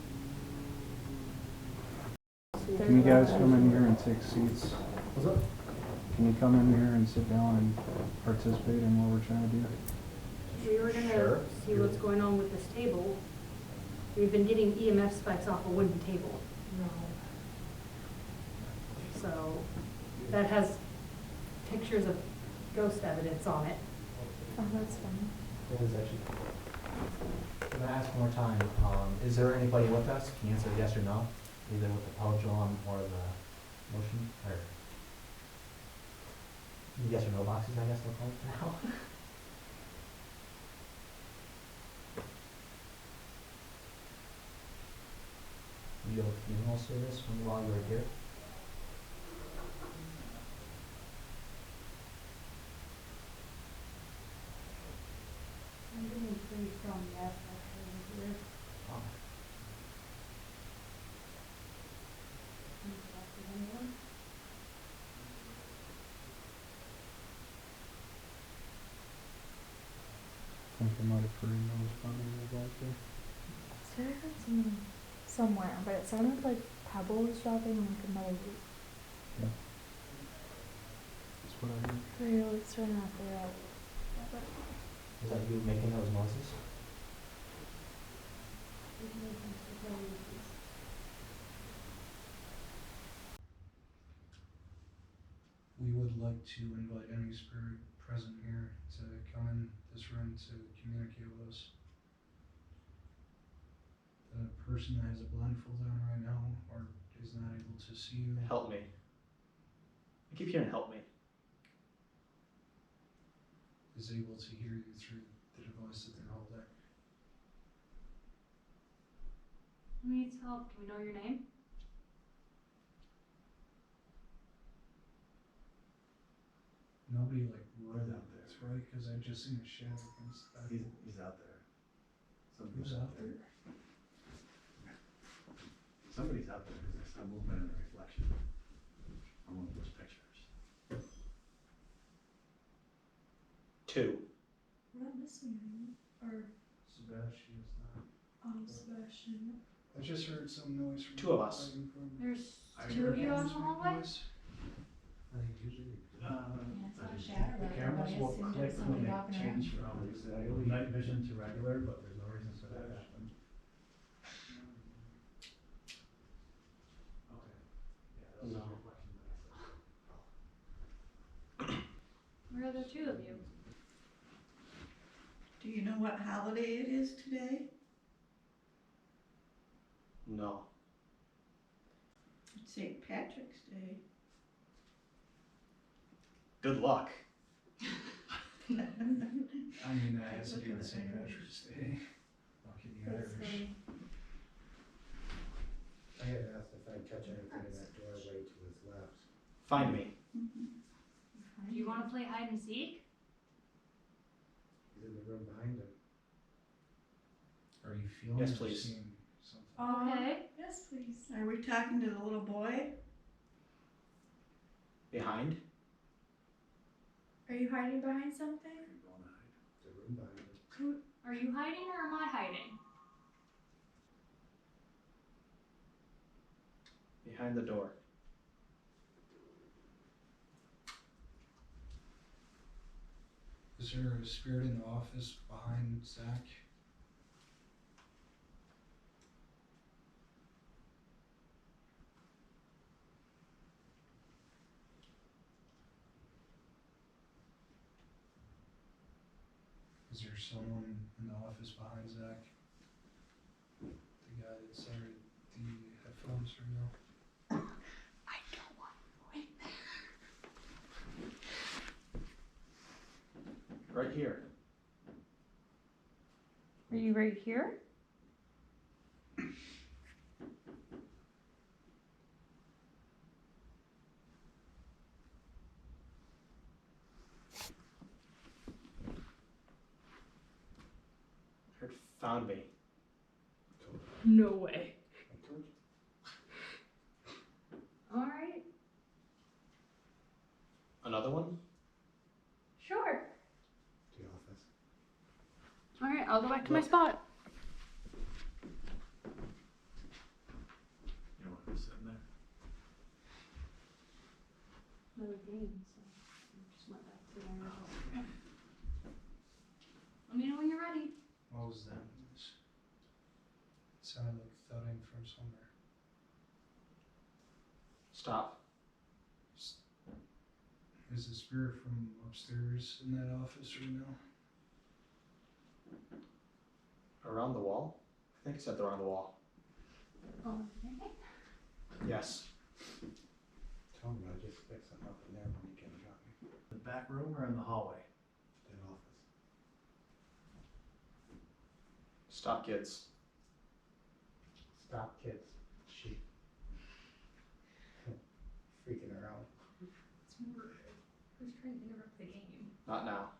Can you guys come in here and take seats? Can you come in here and sit down and participate in what we're trying to do? We were gonna see what's going on with this table. We've been getting EMF spikes off a wooden table. So that has pictures of ghost evidence on it. Oh, that's fine. It is actually. I'm gonna ask one more time. Is there anybody with us? Can you answer yes or no? Either with the pendulum or the motion, or yes or no boxes, I guess they'll call it now. You have a funeral service while you were here? I'm getting pretty strong yes actually here. Oh. I think I might have heard those funding about there. So I heard something somewhere, but it sounded like pebbles dropping like another week. Yeah. That's what I heard. Really, it's trying to figure out. Is that you making those noises? We would like to invite any spirit present here to come in this room to communicate with us. The person that has a blindfold on right now or is not able to see you. Help me. I keep hearing help me. Is able to hear you through the device that they're holding. Who needs help? Can we know your name? Nobody like wrote out this, right? Because I just seen a shadow against that. He's out there. Who's out there? Somebody's out there because there's some movement in the reflection on one of those pictures. Two. We're not missing anyone. Or, Sebastian is not. Sebastian. I just heard some noise from Two of us. right in front of me. There's two of you on the hallway? I think usually. The cameras will click when they change from night vision to regular, but there's no reason for that to happen. Okay. Yeah, those are reflections that I saw. Where are the two of you? Do you know what holiday it is today? No. It's St. Patrick's Day. Good luck. I mean, that has to do with St. Patrick's Day. Fucking That's Irish. funny. I had asked if I'd catch anything in that doorway to his left. Find me. Do you want to play hide and seek? He's in the room behind him. Are you feeling Yes, or please. seeing something? Okay. Yes, please. Are we talking to the little boy? Behind? Are you hiding behind something? You're going to hide. The room behind him. Are you hiding or am I hiding? Behind the door. Is there a spirit in the office behind Zach? Is there someone in the office behind Zach? The guy that's under the headphones right now? I don't want to wait there. Right here. Are you right here? Heard found me. No way. I told you. All right. Another one? Sure. The office. All right, I'll go back to my spot. You know what was sitting there? Another game, so I just went back to my original. Let me know when you're ready. What was that noise? It sounded like thudding from somewhere. Stop. Is the spirit from upstairs in that office right now? Around the wall? I think it's at the around the wall. Okay. Yes. Tell him I just fixed something up in there when he came and got me. The back room or in the hallway? That office. Stop, kids. Stop, kids. She. Freaking her out. It's more. Who's trying to interrupt the game? Not now.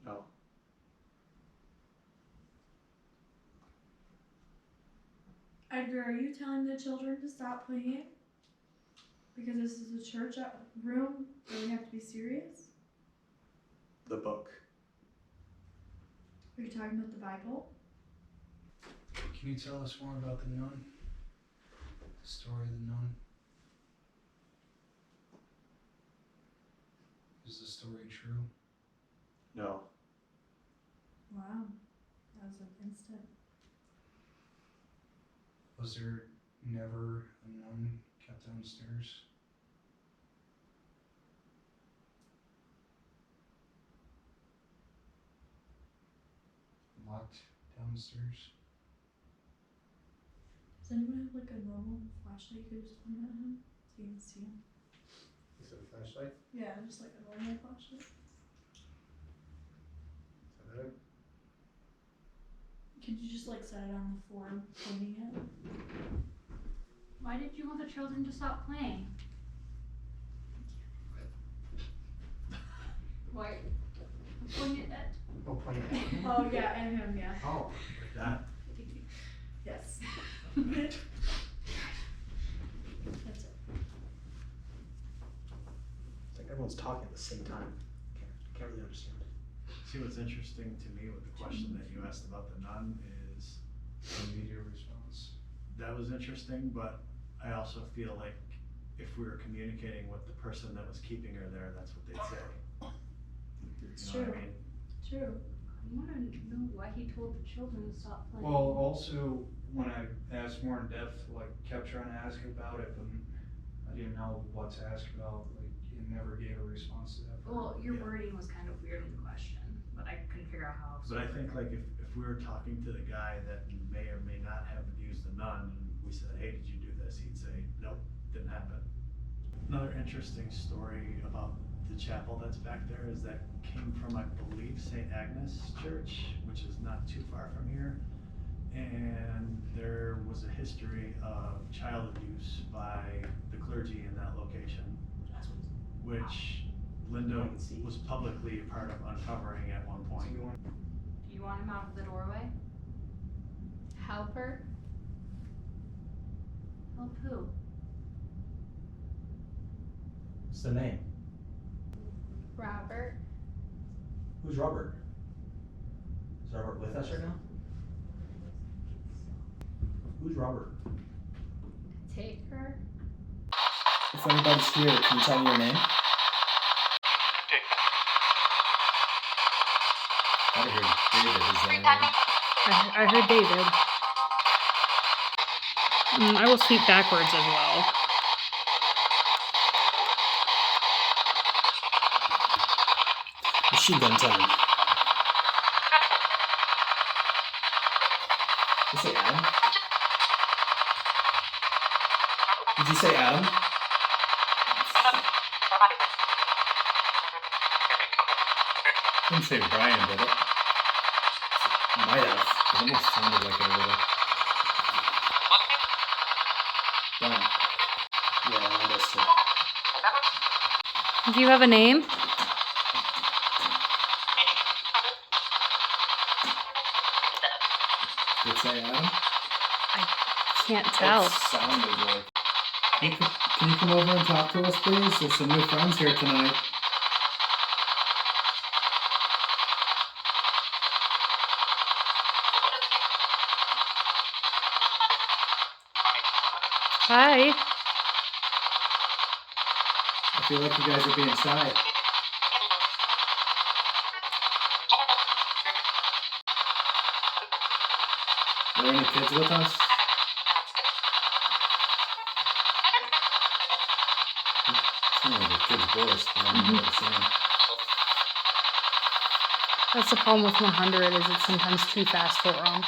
No. Edgar, are you telling the children to stop playing? Because this is a church room where we have to be serious? The book. Are you talking about the Bible? Can you tell us more about the nun? The story of the nun? Is the story true? No. Wow. That was like instant. Was there never a nun kept downstairs? Locked downstairs? Does anyone have like a normal flashlight you could just point at him so you can see him? Is it a flashlight? Yeah, just like a normal flashlight. Is that better? Could you just like set it on the floor pointing it? Why did you want the children to stop playing? Why? Point it at. Oh, point it at him. Oh yeah, and him, yeah. Oh, Like that? Yes. That's it. It's like everyone's talking at the same time. Can't really understand. See, what's interesting to me with the question that you asked about the nun is, Immediate response. that was interesting, but I also feel like if we were communicating with the person that was keeping her there, that's what they'd say. It's You know true. what I mean? True. I want to know why he told the children to stop playing. Well, also, when I asked more in depth, like, kept trying to ask about it, but I didn't know what to ask about, like, it never gave a response to that. Well, your Yeah. wording was kind of weird in the question, but I couldn't figure out how. else But I to think word it. like if we were talking to the guy that may or may not have used the nun, and we said, hey, did you do this? He'd say, nope, didn't happen. Another interesting story about the chapel that's back there is that came from, I believe, St. Agnes Church, which is not too far from here. And there was a history of child abuse by the clergy in that location, which Linda was publicly a part of uncovering at one point. Do you want him out of the doorway? Help her? Help who? What's the name? Robert. Who's Robert? Is Robert with us right now? Who's Robert? Take her. If anybody's here, can you tell me your name? I heard David. Is that anyone? I heard David. I will sweep backwards as well. Machine gun time. Did you say Adam? Did you say Adam? Didn't say Brian, did it? Might have. It almost sounded like it a little. Done. Yeah, I missed it. Do you have a name? Did it say Adam? Can't tell. It sounded like. Can you come over and talk to us, please? There's some new friends here tonight. Hi. I feel like you guys are being shy. Are there any kids with us? Sounds like a kid's voice, but I don't know what it's saying. That's the problem with 100 is it's sometimes too fast for them.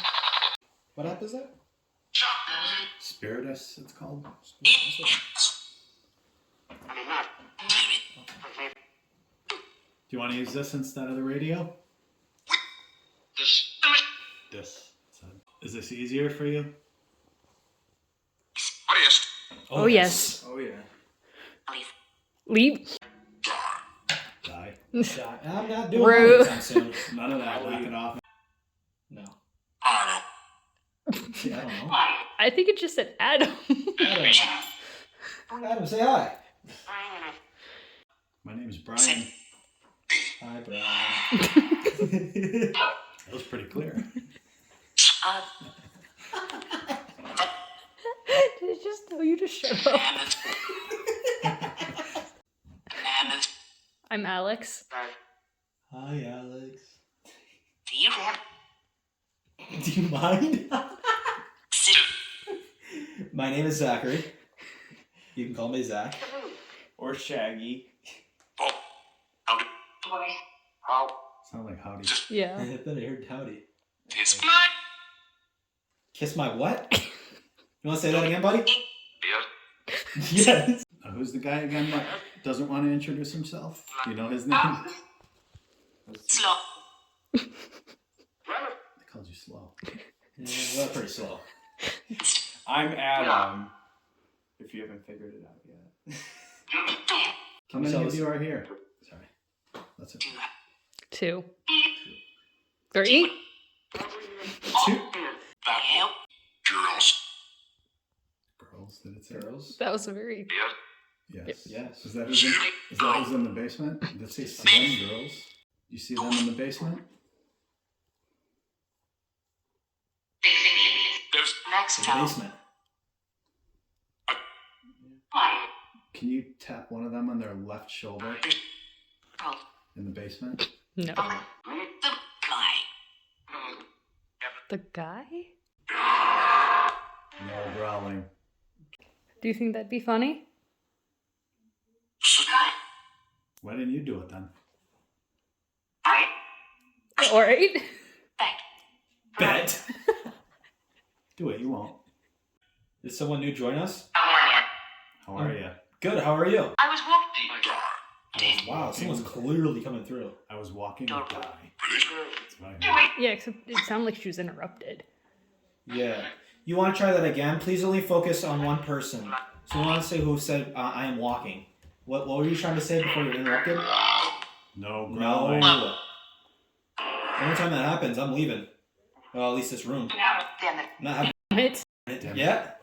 What app is that? Spiritus, it's called. Do you want to use this instead of the radio? This. Is this easier for you? Oh, yes. Oh, yeah. Leap. Die. I'm not doing Rude. that anytime soon. None of that. Knock it off. No. I don't know. I think it just said Adam. Adam. Adam, say hi. My name's Brian. Hi, Brian. That was pretty clear. Did it just tell you to shut up? I'm Alex. Hi, Alex. Do you mind? My name is Zachary. You can call me Zach. Or Shaggy. Sound like howdy. Yeah. I thought I heard howdy. Kiss my what? You want to say that again, buddy? Yes. Now, who's the guy again that doesn't want to introduce himself? Do you know his name? Slow. They called you slow. Yeah, well, pretty slow. I'm Adam. If you haven't figured it out yet. How many of you are here? Sorry. That's it. 2. 3. 2. Girls, did it say? Girls. That was a very... Yes. Yes. Is that who's in the basement? Did it say 7 girls? You see them in the basement? In the basement. Can you tap one of them on their left shoulder in the basement? No. The guy? No growling. Do you think that'd be funny? Why didn't you do it then? Alright. Bet. Do it, you won't. Did someone new join us? How are you? Good, how are you? I was walking. Wow, someone's clearly coming through. I was walking a guy. That's what I heard. Yeah, except it sounded like she was interrupted. Yeah. You want to try that again? Please only focus on one person. So you want to say who said, I am walking. What were you trying to say before you were interrupted? No No. growling. Every time that happens, I'm leaving. Well, at least this room. Not having It. it yet?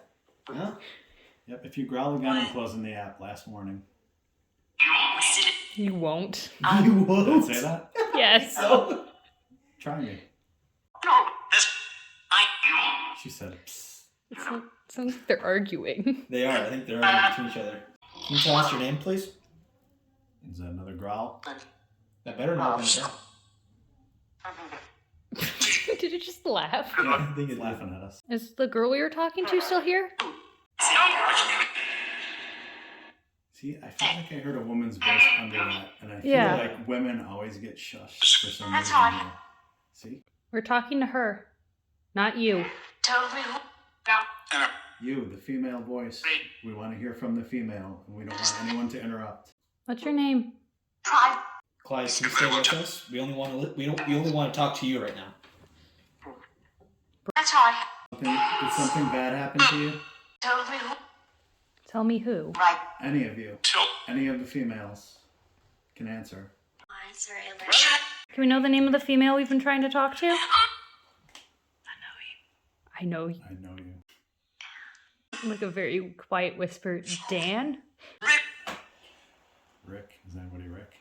Huh? Yep, if you growl again, I'm closing the app. Last warning. You won't. You Did I won't? say that? Yes. No. Try me. She said, psst. It sounds like they're arguing. They are. I think they're arguing between each other. Can you tell us your name, please? Is that another growl? That better not have been a Did you just laugh? I think He's it's laughing at us. Is the girl you're talking to still here? See, I feel like I heard a woman's voice under that, and I feel Yeah. like women always get shushed for some reason. Here. See? We're talking to her, not you. You, the female voice. We want to hear from the female, and we don't want anyone to interrupt. What's your name? Clyde, can you stay with us? We only want to we only want to talk to you right now. Did something bad happen to you? Tell me who. Any of you? Any of the females can answer. Can we know the name of the female we've been trying to talk to? I know you. I know you. Like a very quiet whisper. Dan? Rick? Is anybody Rick?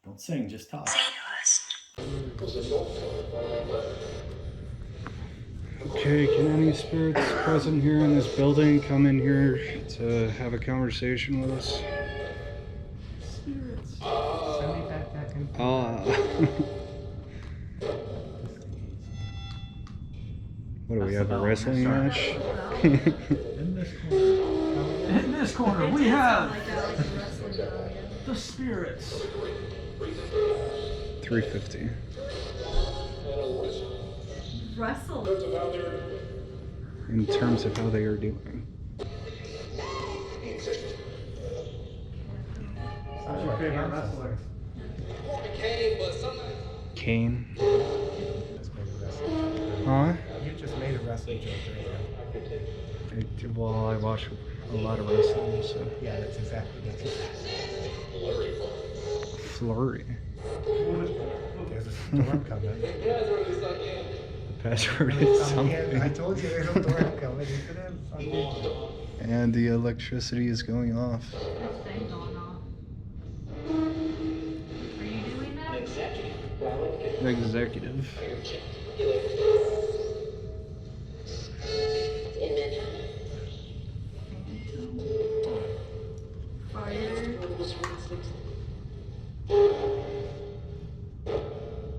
Don't sing, just talk. Okay, can any spirits present here in this building come in here to have a conversation with us? Spirits. Send me that computer. What do we have, a wrestling match? In this corner, we have the spirits. 350. Russell. In terms of how they are doing. Who's your favorite wrestler? Kane. Huh? You just made a wrestling joke right now. Well, I watch a lot of wrestling, so. Yeah, that's exactly Flurry. There's a storm coming. The password is something. I told you there's a storm coming. Isn't it? And the electricity is going off. Are you doing that? Executive.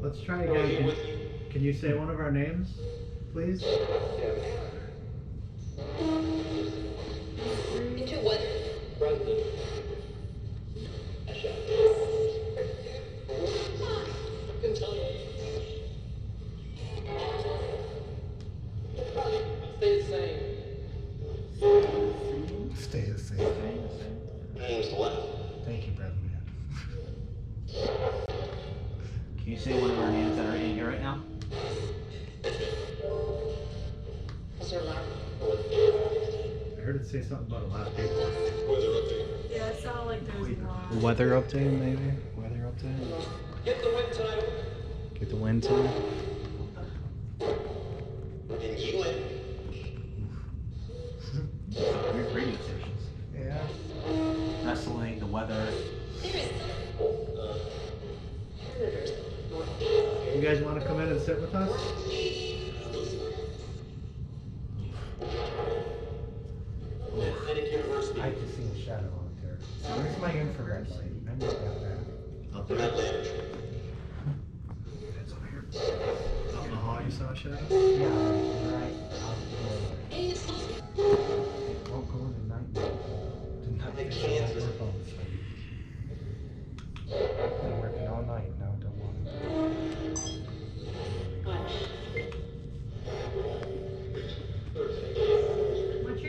Let's try again. Can you say one of our names, please? Stay the same. Thank you, brother man. Can you say one of our names that are in here right now? I heard it say something about a lot of people. Yeah, it sounded like there was a lot. Weather update, maybe? Weather update? Get the wind tonight. Get the wind tonight. Weird radio stations. Yeah. Wrestling, the weather. You guys want to come in and sit with us? I just seen a shadow on there. Where's my infrared light? I need that. Up there. It's over here. Out in the hall, you saw a shadow? Yeah, right. Won't go in the night. Did not fix all the work on this thing. Been working all night now, don't want it. What's your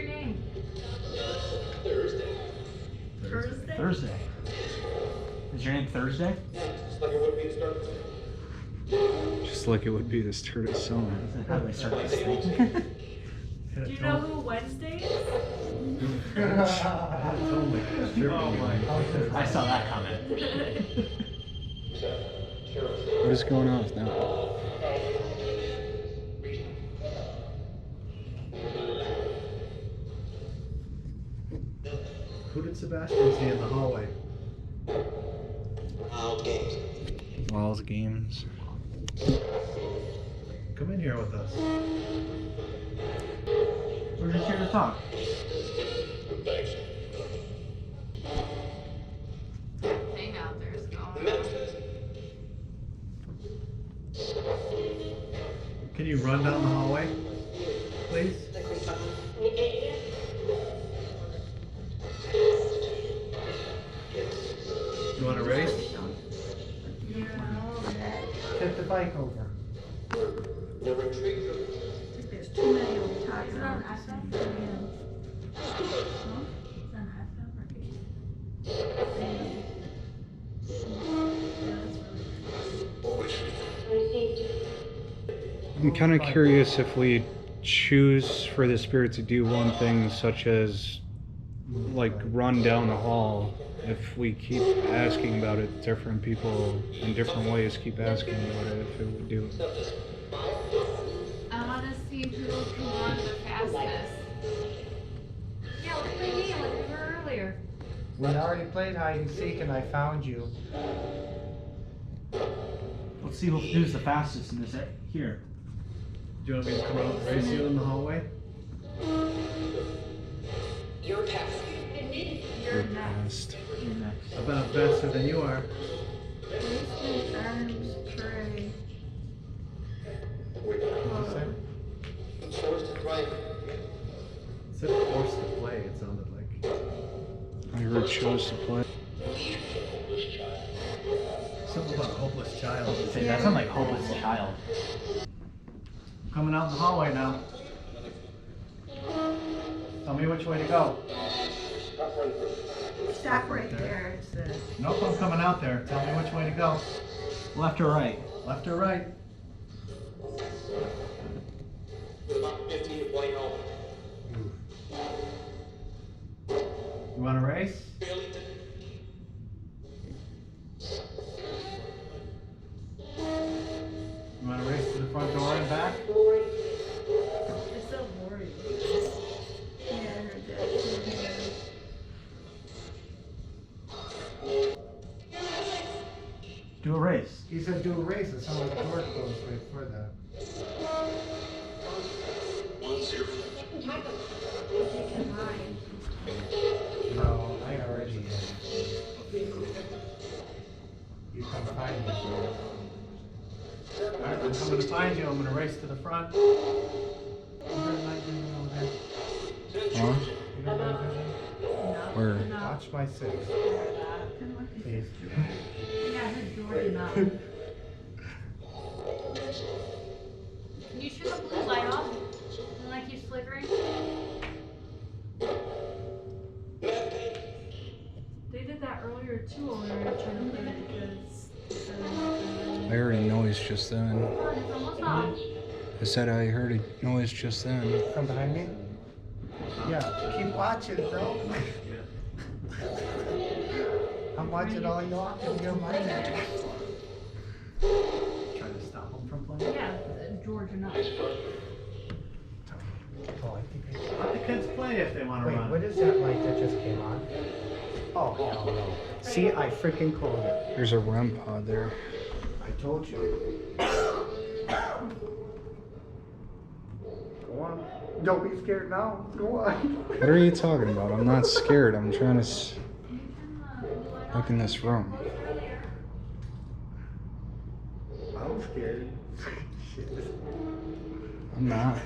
Thursday. Is your name Thursday? Just like it would be the start of summer. How do I start this thing? Do you know who Wednesday is? Oh my. I saw that comment. What is going on now? Who did Sebastian see in the hallway? Walls games. Come in here with us. We're just here to talk. Hang out there's going. Can you run down the hallway, please? You want to race? Tip the bike over. There's too many of them talking on the same thing. I'm kind of curious if we choose for the spirit to do one thing, such as like run down the hall. If we keep asking about it, different people in different ways keep asking about it, if it would do it. I want to see who can run the fastest. Yeah, let's play a game like we were earlier. We already played hide and seek and I found you. Let's see who's the fastest in this. Here. Do you want me to come out and race you in the hallway? Your path. You're past. About faster than you are. Wasted arms pray. It said forced to play, it sounded like. I heard chose to play. Something about hopeless child. Say, that sounds like hopeless child. Coming out in the hallway now. Tell me which way to go. Stop right there, it says. Nope, I'm coming out there. Tell me which way to go. Left or right? Left or right? You want to race? You want to race to the front door and back? It's so boring. Yeah, I heard that. Do a race. He said do a race, it sounded like the door closed right before that. No, I already did. You come find me. Alright, I'm coming to find you. I'm going to race to the front. Huh? Where? Watch my six. Please. Yeah, I heard Jordan up. Can you turn the blue light off? And like keeps flickering? They did that earlier too when we were trying to play it because. I heard a noise just then. It's almost off. I said I heard a noise just then. Come behind me? Yeah, keep watching, bro. I'm watching all y'all and you're mine. Trying to stop them from playing? Yeah, George enough. Oh, I think Let the kids play if they want to Wait, run. what is that light that just came on? Oh, hell no. See, I freaking called it. There's a REM pod there. I told you. Go on. Don't be scared now. Go on. What are you talking about? I'm not scared. I'm trying to look in this room. I'm scared. Shit. I'm not.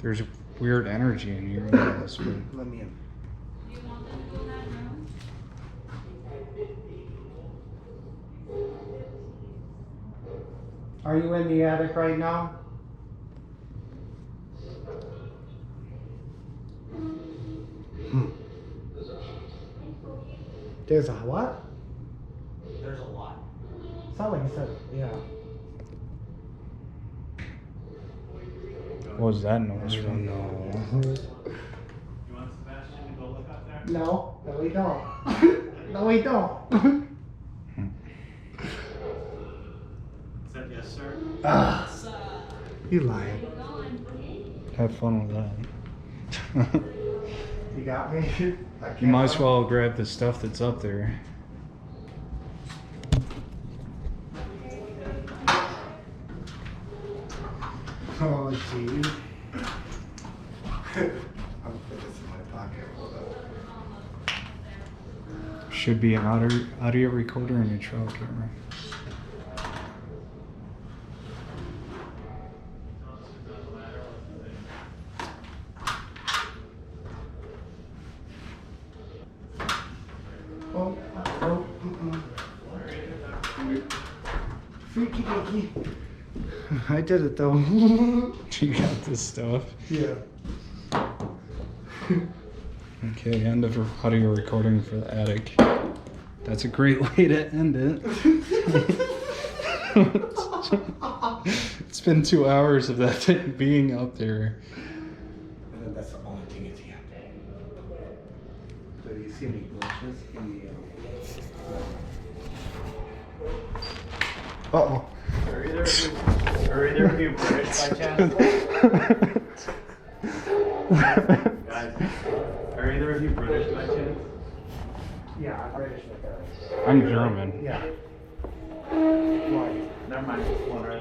There's weird energy in here. Yes, but Let me in. Do you want them to go in that room? Are you in the attic right now? There's a what? There's a lot. Sound like you said, yeah. What was that noise I from? don't know. You want Sebastian to go look up there? No, we don't. No, we don't. Said yes, sir. You lying. Have fun with that. You got me? You might as well grab the stuff that's up there. Oh, geez. I'll put this in my pocket. Hold up. Should be an audio recorder and a trail camera. Oh, oh, freaky deaky. I did it though. You got this stuff. Yeah. Okay, end of audio recording for the attic. That's a great way to end it. It's been 2 hours of that thing being up there. And then that's the only thing it's here. So you see any glitches in the uh-oh. Are either of you British by chance? Guys, are either of you British by chance? Yeah, I'm British. I'm German. Yeah. Why? Never mind. One right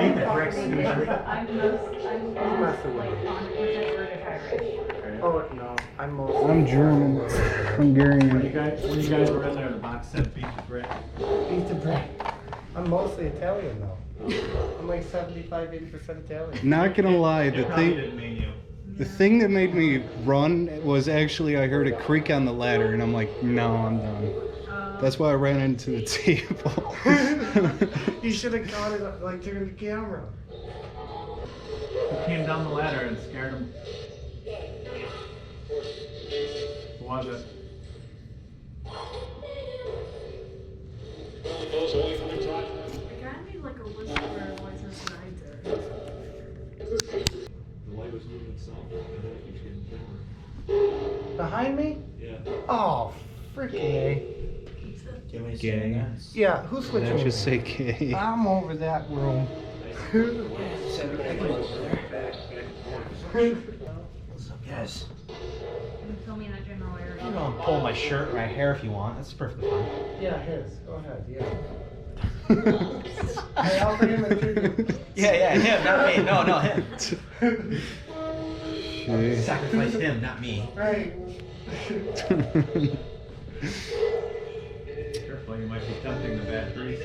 Eat the bricks, usually. I'm messing with you. 100% British Irish. Oh, no. I'm German. Hungarian. When you guys were in there, the box said beat the brick. Beat the brick. I'm mostly Italian though. I'm like 75-80% Italian. Not gonna lie, It probably didn't mean you. the thing that made me run was actually I heard a creak on the ladder and I'm like, no, I'm done. That's why I ran into the table. You should have caught it like during the camera. Who came down the ladder and scared him? Who was it? It kind of made like a whisper voices behind her. The light was moving itself. It was getting dimmer. Behind me? Yeah. Oh, freaking A. Do you want me to Gay. say that? Yeah, who's switching? Did I with just me? say gay? I'm over that room. What's up, guys? I'm filming that general area. You know, pull my shirt, my hair if you want. That's perfectly fine. Yeah, his. Go ahead, yeah. I offered him a tribute. Yeah, him, not me. No, him. Shit. Sacrifice him, not me. Right. Careful, you might be tempting the bad grease.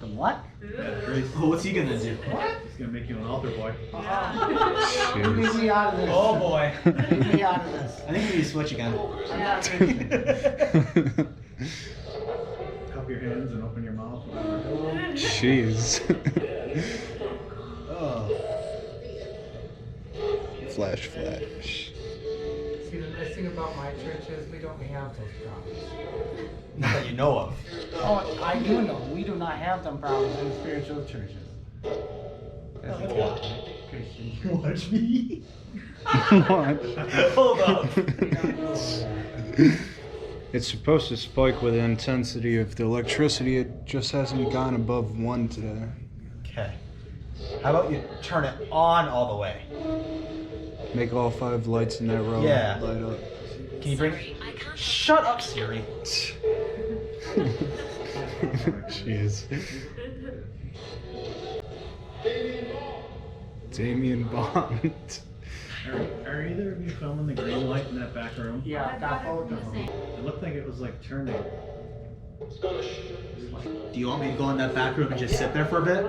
The what? Bad grease. Oh, what's he gonna do? What? He's gonna make you an altar boy. Leave me out of this. Oh boy. Leave me out of this. I think we need to switch again. Cup your hands and open your mouth. Jeez. Oh. Flash. See, the nice thing about my church is we don't have those problems. Not that you know of. Oh, I do know. We do not have them problems in spiritual churches. That's a Christian. Watch me. What? Hold up. It's supposed to spike with the intensity of the electricity. It just hasn't gone above 1 today. Okay. How about you turn it on all the way? Make all 5 lights in that row Yeah. light up. Can you bring? Shut up, Siri. Jeez. Damien Bond. Are either of you filming the green light in that back room? Yeah, got both of them. It looked like it was like turning. Do you want me to go in that back room and just sit there for a bit?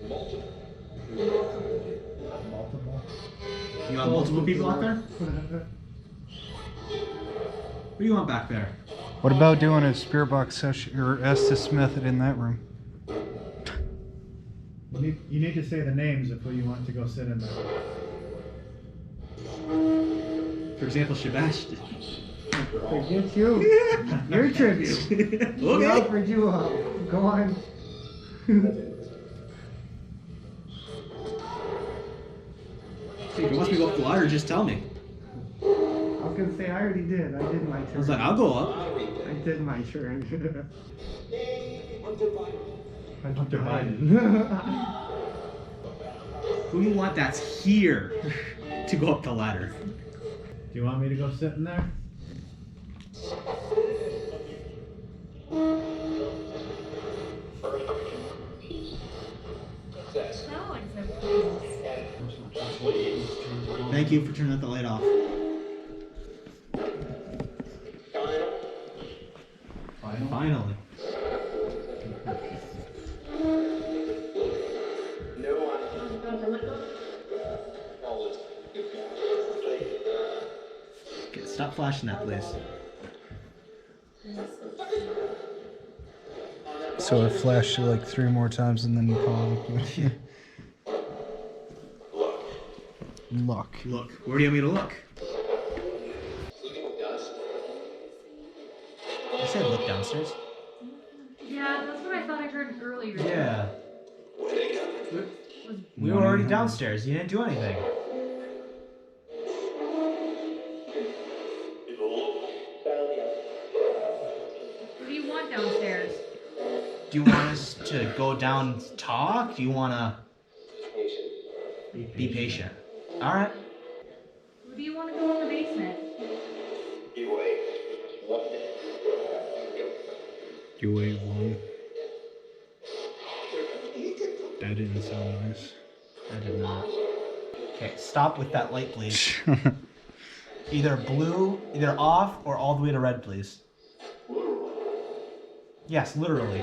Multiple. You want multiple people out there? What do you want back there? What about doing a spear box session or Estes method in that room? You need to say the names of who you want to go sit in there. For example, Sebastian. Forget you. Your tribute. We offered you up. Go on. If you want me to go up the ladder, just tell me. I was gonna say I already did. I did my turn. I was like, I'll go up. I did my turn. Hunter Biden. Who do you want that's here to go up the ladder? Do you want me to go sit in there? Thank you for turning the light off. Finally. Okay, stop flashing that, please. So it flashed you like 3 more times and then you call it. Look. Look. Where do you want me to look? I said look downstairs. Yeah, that's what I thought I heard earlier. Yeah. We were already downstairs. You didn't do anything. What do you want downstairs? Do you want us to go down and talk? Do you want to be patient? All right. What do you want to go in the basement? You wait one. That didn't sound nice. I did not. Okay, stop with that light, please. Either blue, either off, or all the way to red, please. Yes, literally.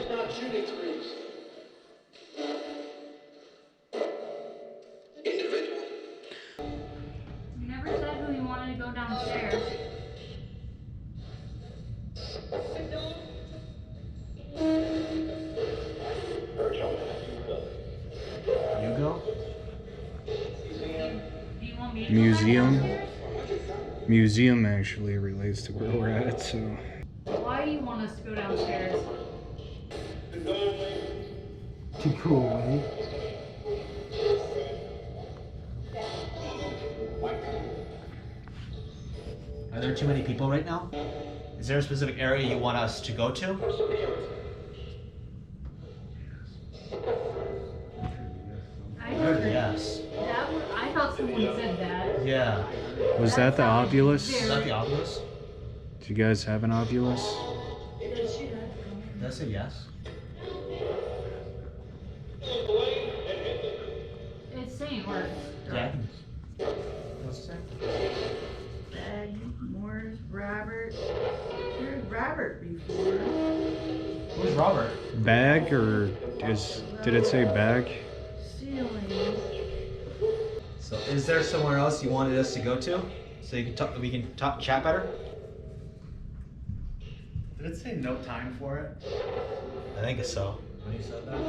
You never said who you wanted to go downstairs. You go? Do you want me to Museum. go downstairs? Museum actually relates to where we're at, so. Why do you want us to go downstairs? To go away. Are there too many people right now? Is there a specific area you want us to go to? I Good, heard yes. that. I thought someone said that. Yeah. Was that the Ovilus? Is that the obvious? Do you guys have an Ovilus? Did I say yes? It's saying words. Yeah, I can. What's it say? Bag, Morris, Robert. Heard Robert before. Who's Robert? Bag or did it say bag? Ceiling. So, is there somewhere else you wanted us to go to, so you can talk? We can talk, chat better. Did it say no time for it? I think so. When you said that,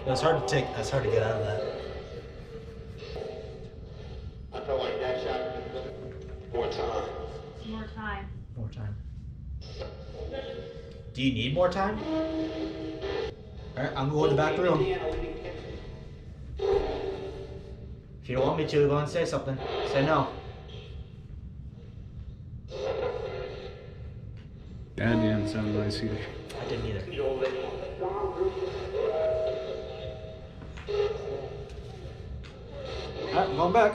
it's hard to take. It's hard to get out of that. I felt like that shot. More time. More time. More time. Do you need more time? All right, I'm going to the back room. If you don't want me to, go and say something. Say no. That didn't sound nice either. I didn't either. Alright, I'm going back.